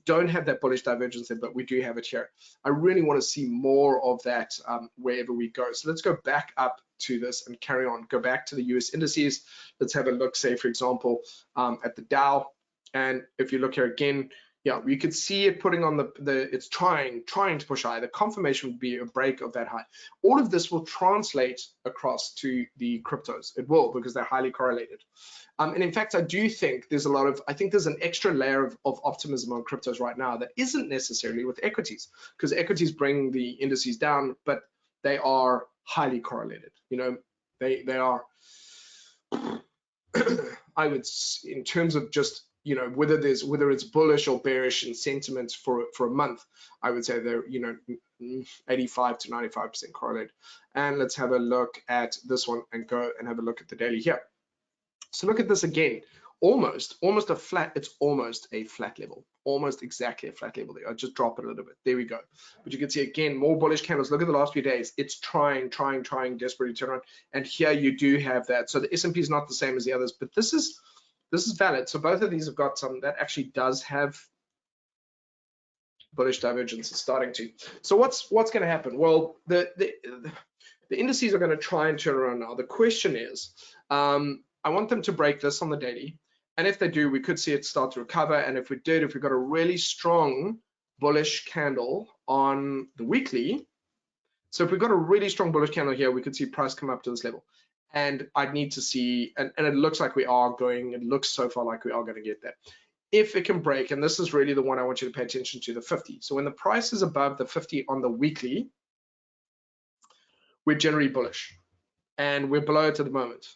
don't have that bullish divergence there, but we do have it here. I really want to see more of that wherever we go. So let's go back up to this and carry on. Go back to the US indices. Let's have a look, say, for example, at the Dow. And if you look here again, yeah, you could see it putting on it's trying to push high. The confirmation would be a break of that high. All of this will translate across to the cryptos. It will, because they're highly correlated. And in fact, I do think there's there's an extra layer of optimism on cryptos right now that isn't necessarily with equities, because equities bring the indices down, but they are highly correlated. You know, they are, I would, in terms of just, you know, whether it's bullish or bearish in sentiment for a month, I would say they're, you know, 85 to 95% correlated. And let's have a look at this one and go and have a look at the daily here. So look at this again, almost a flat. It's almost a flat level, almost exactly a flat level there. I'll just drop it a little bit. There we go. But you can see again more bullish candles. Look at the last few days. It's trying desperately to turn around. And here you do have that. So the S&P is not the same as the others, but this is valid. So both of these have got some that actually does have bullish divergence. It's starting to. So what's going to happen? Well, the indices are going to try and turn around now. The question is, I want them to break this on the daily, and if they do, we could see it start to recover. And if we got a really strong bullish candle on the weekly, so if we've got a really strong bullish candle here, we could see price come up to this level. And I'd need to see, and it looks like we are going, it looks so far like we are going to get there. If it can break, and this is really the one I want you to pay attention to, the 50. So when the price is above the 50 on the weekly, we're generally bullish, and we're below it at the moment.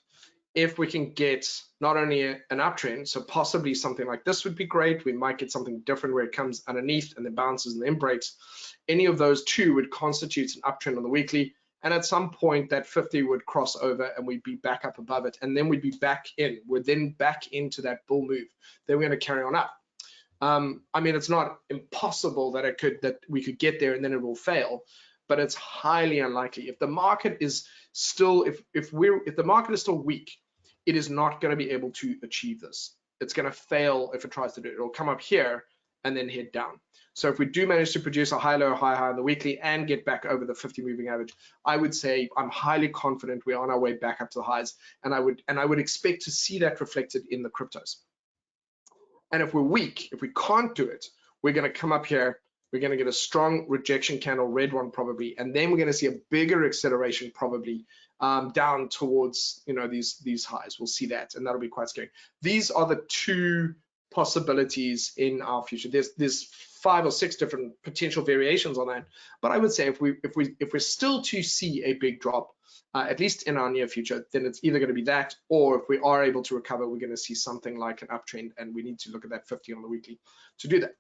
If we can get not only an uptrend, so possibly something like this would be great. We might get something different where it comes underneath and then bounces and then breaks. Any of those two would constitute an uptrend on the weekly. And at some point that 50 would cross over and we'd be back up above it. And then we'd be back in. We're then back into that bull move. Then we're going to carry on up. I mean, it's not impossible that we could get there and then it will fail, but it's highly unlikely. If the market is still, if the market is still weak, it is not going to be able to achieve this. It's going to fail if it tries to do it. It'll come up here and then head down. So if we do manage to produce a high, low, high, high on the weekly and get back over the 50 moving average, I would say I'm highly confident we're on our way back up to the highs, and I would expect to see that reflected in the cryptos. And if we're weak, if we can't do it, we're going to come up here. We're going to get a strong rejection candle, red one probably, and then we're going to see a bigger acceleration probably down towards, you know, these highs. We'll see that, and that'll be quite scary. These are the two possibilities in our future. There's 5 or 6 different potential variations on that, but I would say if we're still to see a big drop, at least in our near future, then it's either going to be that, or if we are able to recover, we're going to see something like an uptrend, and we need to look at that 50 on the weekly to do that.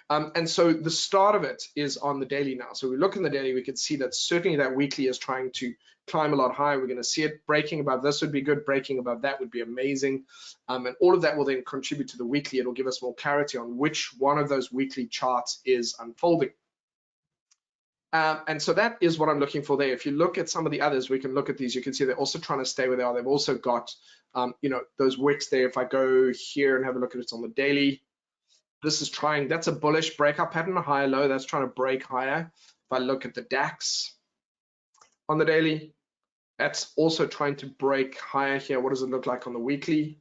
And so the start of it is on the daily now. So we look in the daily, we can see that certainly that weekly is trying to climb a lot higher. We're going to see it breaking above this would be good, breaking above that would be amazing. And all of that will then contribute to the weekly. It'll give us more clarity on which one of those weekly charts is unfolding. And so that is what I'm looking for there. If you look at some of the others, we can look at these. You can see they're also trying to stay where they are. They've also got, you know, those wicks there. If I go here and have a look at it on the daily, this is trying, that's a bullish breakout pattern, a higher low. That's trying to break higher. If I look at the DAX on the daily, that's also trying to break higher here. What does it look like on the weekly?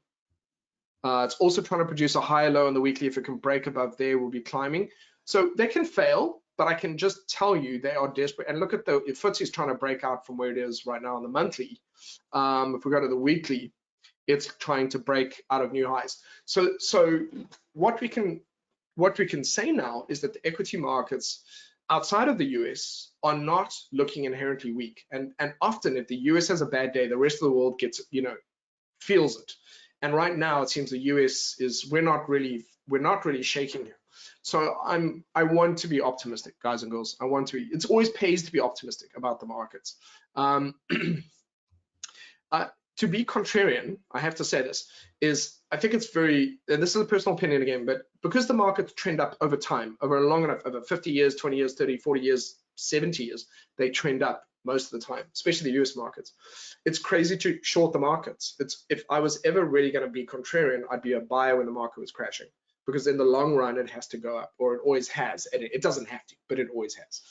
It's also trying to produce a higher low on the weekly. If it can break above there, we'll be climbing. So they can fail, but I can just tell you they are desperate. And look at the, if FTSE is trying to break out from where it is right now on the monthly. If we go to the weekly, it's trying to break out of new highs. So what we can say now is that the equity markets outside of the US are not looking inherently weak. And often if the US has a bad day, the rest of the world gets, you know, feels it. And right now it seems the US is, we're not really shaking here. So I want to be optimistic, guys and girls. I want to be, it's always pays to be optimistic about the markets. To be contrarian, I have to say this, is I think it's very, and this is a personal opinion again, but because the markets trend up over time, over long enough, over 50 years, 20 years, 30, 40 years, 70 years, they trend up most of the time, especially the US markets. It's crazy to short the markets. It's, if I was ever really going to be contrarian, I'd be a buyer when the market was crashing, because in the long run, it has to go up, or it always has. And it doesn't have to, but it always has.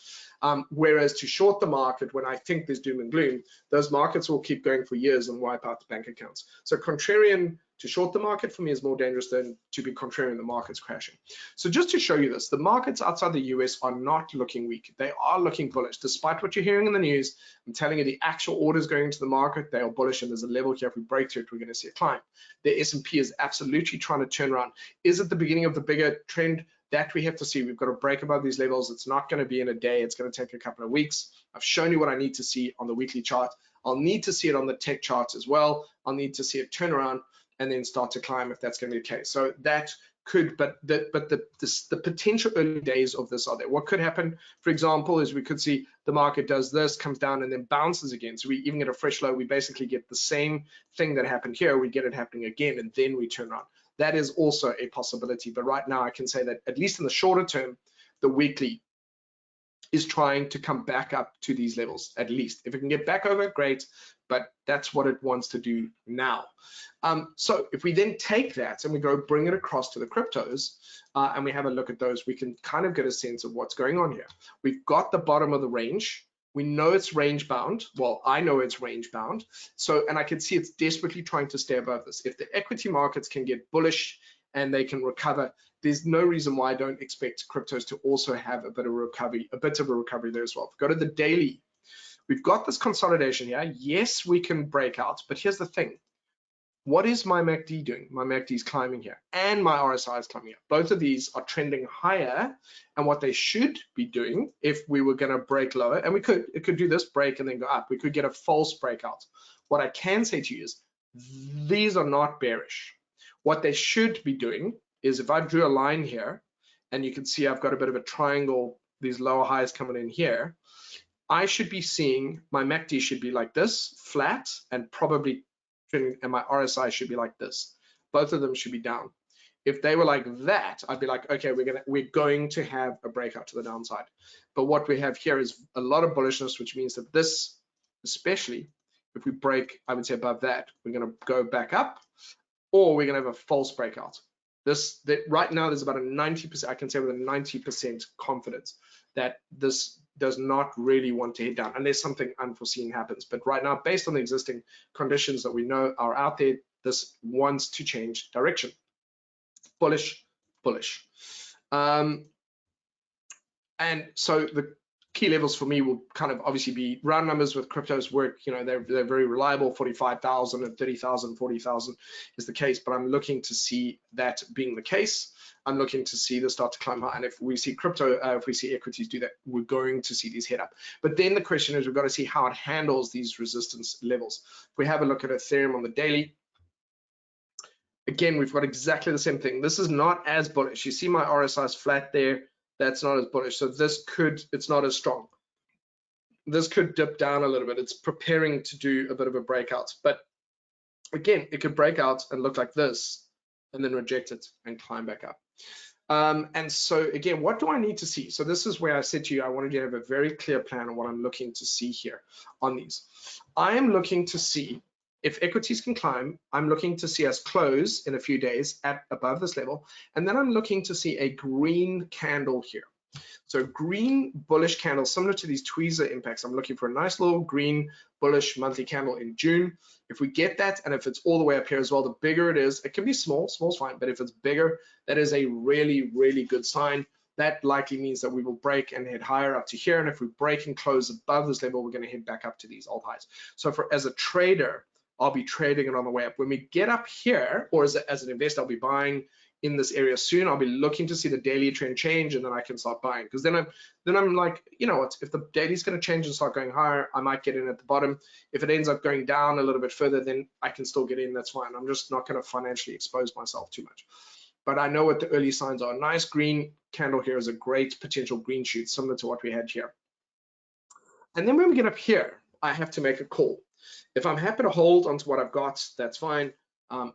Whereas to short the market, when I think there's doom and gloom, those markets will keep going for years and wipe out the bank accounts. So contrarian, to short the market for me is more dangerous than to be contrarian, the market's crashing. So just to show you this, the markets outside the US are not looking weak. They are looking bullish. Despite what you're hearing in the news, I'm telling you the actual orders going into the market, they are bullish, and there's a level here. If we break through it, we're going to see a climb. The S&P is absolutely trying to turn around. Is it the beginning of the bigger trend? That we have to see. We've got to break above these levels. It's not going to be in a day. It's going to take a couple of weeks. I've shown you what I need to see on the weekly chart. I'll need to see it on the tech charts as well. I'll need to see it turn around and then start to climb if that's going to be the case. So that could, but the potential early days of this are there. What could happen, for example, is we could see the market does this, comes down, and then bounces again. So we even get a fresh low. We basically get the same thing that happened here. We get it happening again, and then we turn around. That is also a possibility. But right now, I can say that at least in the shorter term, the weekly is trying to come back up to these levels, at least. If it can get back over, great, but that's what it wants to do now. So if we then take that and we go bring it across to the cryptos and we have a look at those, we can kind of get a sense of what's going on here. We've got the bottom of the range. We know it's range bound. Well, I know it's range bound. So, and I can see it's desperately trying to stay above this. If the equity markets can get bullish and they can recover, there's no reason why I don't expect cryptos to also have a bit of a recovery there as well. If we go to the daily, we've got this consolidation here. Yes, we can break out, but here's the thing. What is my MACD doing? My MACD is climbing here and my RSI is climbing here. Both of these are trending higher, and what they should be doing if we were going to break lower, and it could do this break and then go up. We could get a false breakout. What I can say to you is these are not bearish. What they should be doing is, if I drew a line here, and you can see I've got a bit of a triangle, these lower highs coming in here, I should be seeing my MACD should be like this, flat, and probably, and my RSI should be like this. Both of them should be down. If they were like that, I'd be like, okay, we're going to have a breakout to the downside. But what we have here is a lot of bullishness, which means that this, especially if we break, I would say above that, we're going to go back up, or we're going to have a false breakout. Right now, there's about a 90%, I can say with a 90% confidence that this does not really want to hit down unless something unforeseen happens. But right now, based on the existing conditions that we know are out there, this wants to change direction. Bullish, bullish. And so the key levels for me will kind of obviously be round numbers with cryptos work. You know, they're very reliable. 45,000 and 30,000, 40,000 is the case, but I'm looking to see that being the case. I'm looking to see this start to climb high, and if we see crypto, if we see equities do that, we're going to see these head up. But then the question is, we've got to see how it handles these resistance levels. If we have a look at Ethereum on the daily, Again, we've got exactly the same thing. This is not as bullish. You see my RSI is flat there. That's not as bullish. So this it's not as strong. This could dip down a little bit. It's preparing to do a bit of a breakout. But again, it could break out and look like this and then reject it and climb back up. And so again, what do I need to see? So this is where I said to you, I wanted you to have a very clear plan on what I'm looking to see here on these. I am looking to see if equities can climb. I'm looking to see us close in a few days at above this level. And then I'm looking to see a green candle here. So green bullish candle, similar to these tweezer impacts. I'm looking for a nice little green bullish monthly candle in June. If we get that, and if it's all the way up here as well, the bigger it is, it can be small, small's fine, but if it's bigger, that is a really, really good sign. That likely means that we will break and head higher up to here. And if we break and close above this level, we're going to head back up to these old highs. So as a trader, I'll be trading it on the way up. When we get up here, or as an investor, I'll be buying in this area soon. I'll be looking to see the daily trend change, and then I can start buying. Because then I'm like, you know what, if the daily's going to change and start going higher, I might get in at the bottom. If it ends up going down a little bit further, then I can still get in. That's fine. I'm just not going to financially expose myself too much. But I know what the early signs are. A nice green candle here is a great potential green shoot, similar to what we had here. And then when we get up here, I have to make a call. If I'm happy to hold onto what I've got, that's fine.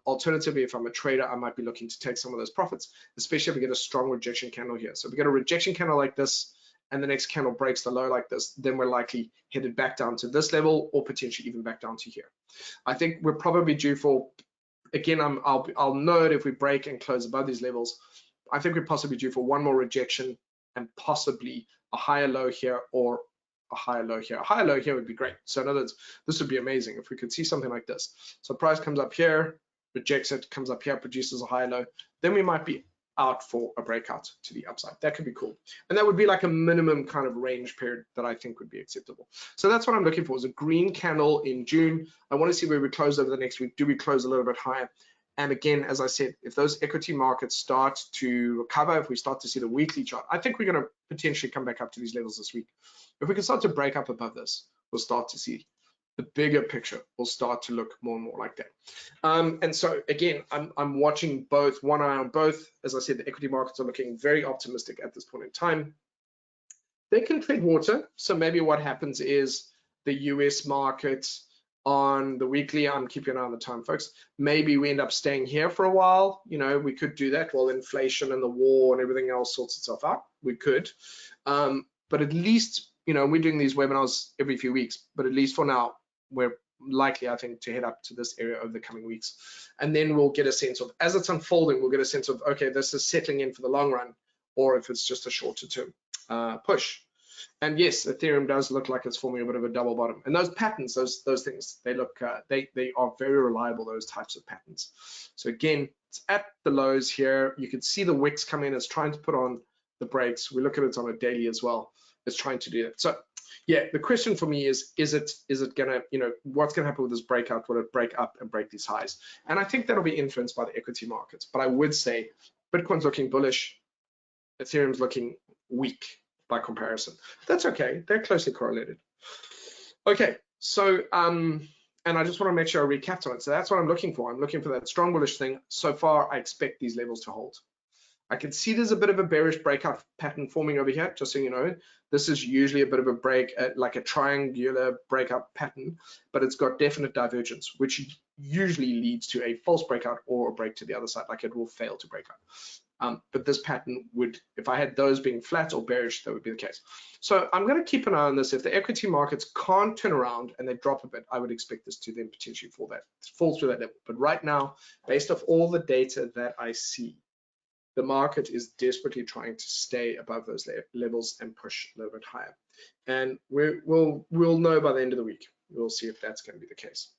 Alternatively, if I'm a trader, I might be looking to take some of those profits, especially if we get a strong rejection candle here. So if we get a rejection candle like this, and the next candle breaks the low like this, then we're likely headed back down to this level, or potentially even back down to here. I think we're probably due for, again, I'll note if we break and close above these levels, I think we're possibly due for one more rejection and possibly a higher low here or a higher low here. A higher low here would be great. So in other words, this would be amazing if we could see something like this. So price comes up here, rejects it, comes up here, produces a higher low, then we might be out for a breakout to the upside. That could be cool. And that would be like a minimum kind of range period that I think would be acceptable. So that's what I'm looking for, is a green candle in June. I want to see where we close over the next week. Do we close a little bit higher? And again, as I said, if those equity markets start to recover, if we start to see the weekly chart, I think we're going to potentially come back up to these levels this week. If we can start to break up above this, we'll start to see the bigger picture will start to look more and more like that. And so again, I'm watching both, one eye on both. As I said, the equity markets are looking very optimistic at this point in time. They can tread water. So maybe what happens is the US market on the weekly, I'm keeping an eye on the time, folks. Maybe we end up staying here for a while. You know, we could do that while inflation and the war and everything else sorts itself out. We could. But at least, you know, we're doing these webinars every few weeks, but at least for now, we're likely, I think, to head up to this area over the coming weeks. And then we'll get a sense of, as it's unfolding, we'll get a sense of, okay, this is settling in for the long run, or if it's just a shorter term push. And yes, Ethereum does look like it's forming a bit of a double bottom. And those patterns, those things, they look, they are very reliable, those types of patterns. So again, it's at the lows here. You can see the wicks come in. It's trying to put on the brakes. We look at it on a daily as well. It's trying to do that. So yeah, the question for me is it gonna, you know, what's gonna happen with this breakout? Will it break up and break these highs? And I think that'll be influenced by the equity markets. But I would say Bitcoin's looking bullish, Ethereum's looking weak by comparison. That's okay, they're closely correlated. Okay, so and I just want to make sure I recapped on it. So that's what I'm looking for. I'm looking for that strong bullish thing. So far, I expect these levels to hold. I can see there's a bit of a bearish breakout pattern forming over here, just so you know. This is usually a bit of a break, like a triangular breakout pattern, but it's got definite divergence, which usually leads to a false breakout or a break to the other side, like it will fail to break out. But this pattern would, if I had those being flat or bearish, that would be the case. So I'm going to keep an eye on this. If the equity markets can't turn around and they drop a bit, I would expect this to then potentially fall through that level. But right now, based off all the data that I see, the market is desperately trying to stay above those levels and push a little bit higher. And we'll know by the end of the week. We'll see if that's going to be the case.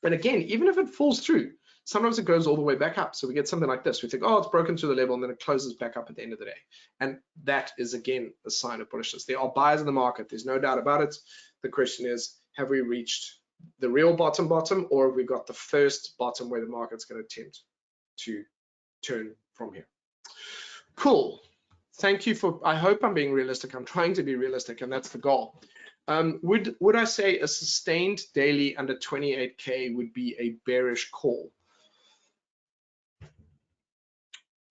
And again, even if it falls through, sometimes it goes all the way back up. So we get something like this. We think, oh, it's broken through the level, and then it closes back up at the end of the day. And that is, again, a sign of bullishness. There are buyers in the market. There's no doubt about it. The question is, have we reached the real bottom, or have we got the first bottom where the market's going to attempt to turn from here? Cool. Thank you for, I hope I'm being realistic. I'm trying to be realistic, and that's the goal. Would I say a sustained daily under 28K would be a bearish call?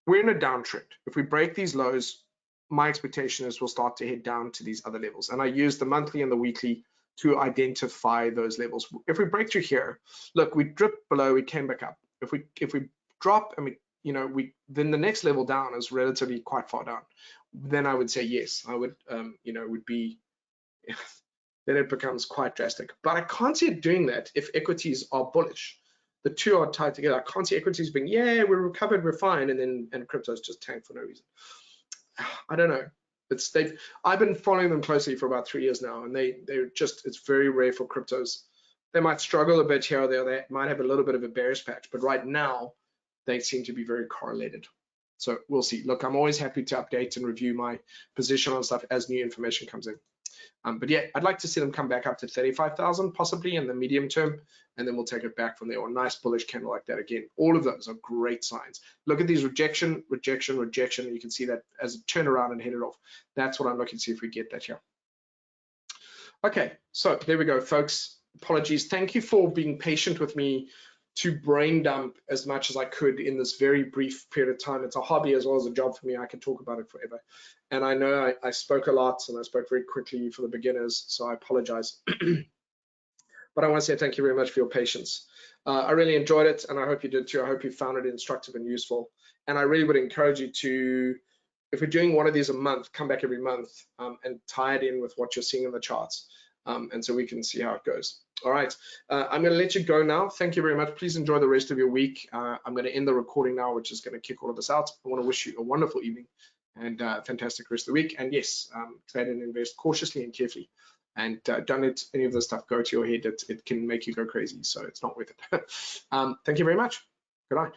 we're in a downtrend. If we break these lows, my expectation is we'll start to head down to these other levels. And I use the monthly and the weekly to identify those levels. If we break through here, look, we dripped below, we came back up. If we drop and then the next level down is relatively quite far down. Then I would say yes, I would, would be, then it becomes quite drastic. But I can't see it doing that if equities are bullish. The two are tied together. I can't see equities being, yeah, we're recovered, we're fine, and crypto's just tanked for no reason. I don't know. I've been following them closely for about 3 years now, and it's very rare for cryptos. They might struggle a bit here or there. They might have a little bit of a bearish patch, but right now they seem to be very correlated. So we'll see. Look, I'm always happy to update and review my position on stuff as new information comes in. But yeah, I'd like to see them come back up to 35,000 possibly in the medium term, and then we'll take it back from there. Or a nice bullish candle like that again. All of those are great signs. Look at these rejection, rejection, rejection. And you can see that as it turned around and headed off. That's what I'm looking to see if we get that here. Okay, so there we go, folks. Apologies. Thank you for being patient with me to brain dump as much as I could in this very brief period of time. It's a hobby as well as a job for me. I could talk about it forever. And I know I spoke a lot and I spoke very quickly for the beginners, so I apologize. But I want to say thank you very much for your patience. I really enjoyed it, and I hope you did too. I hope you found it instructive and useful. And I really would encourage you to, if we're doing one of these a month, come back every month and tie it in with what you're seeing in the charts. And so we can see how it goes. All right, I'm going to let you go now. Thank you very much. Please enjoy the rest of your week. I'm going to end the recording now, which is going to kick all of this out. I want to wish you a wonderful evening and fantastic rest of the week. And yes, trade and invest cautiously and carefully. And don't let any of this stuff go to your head. It can make you go crazy, so it's not worth it. Thank you very much. Good night.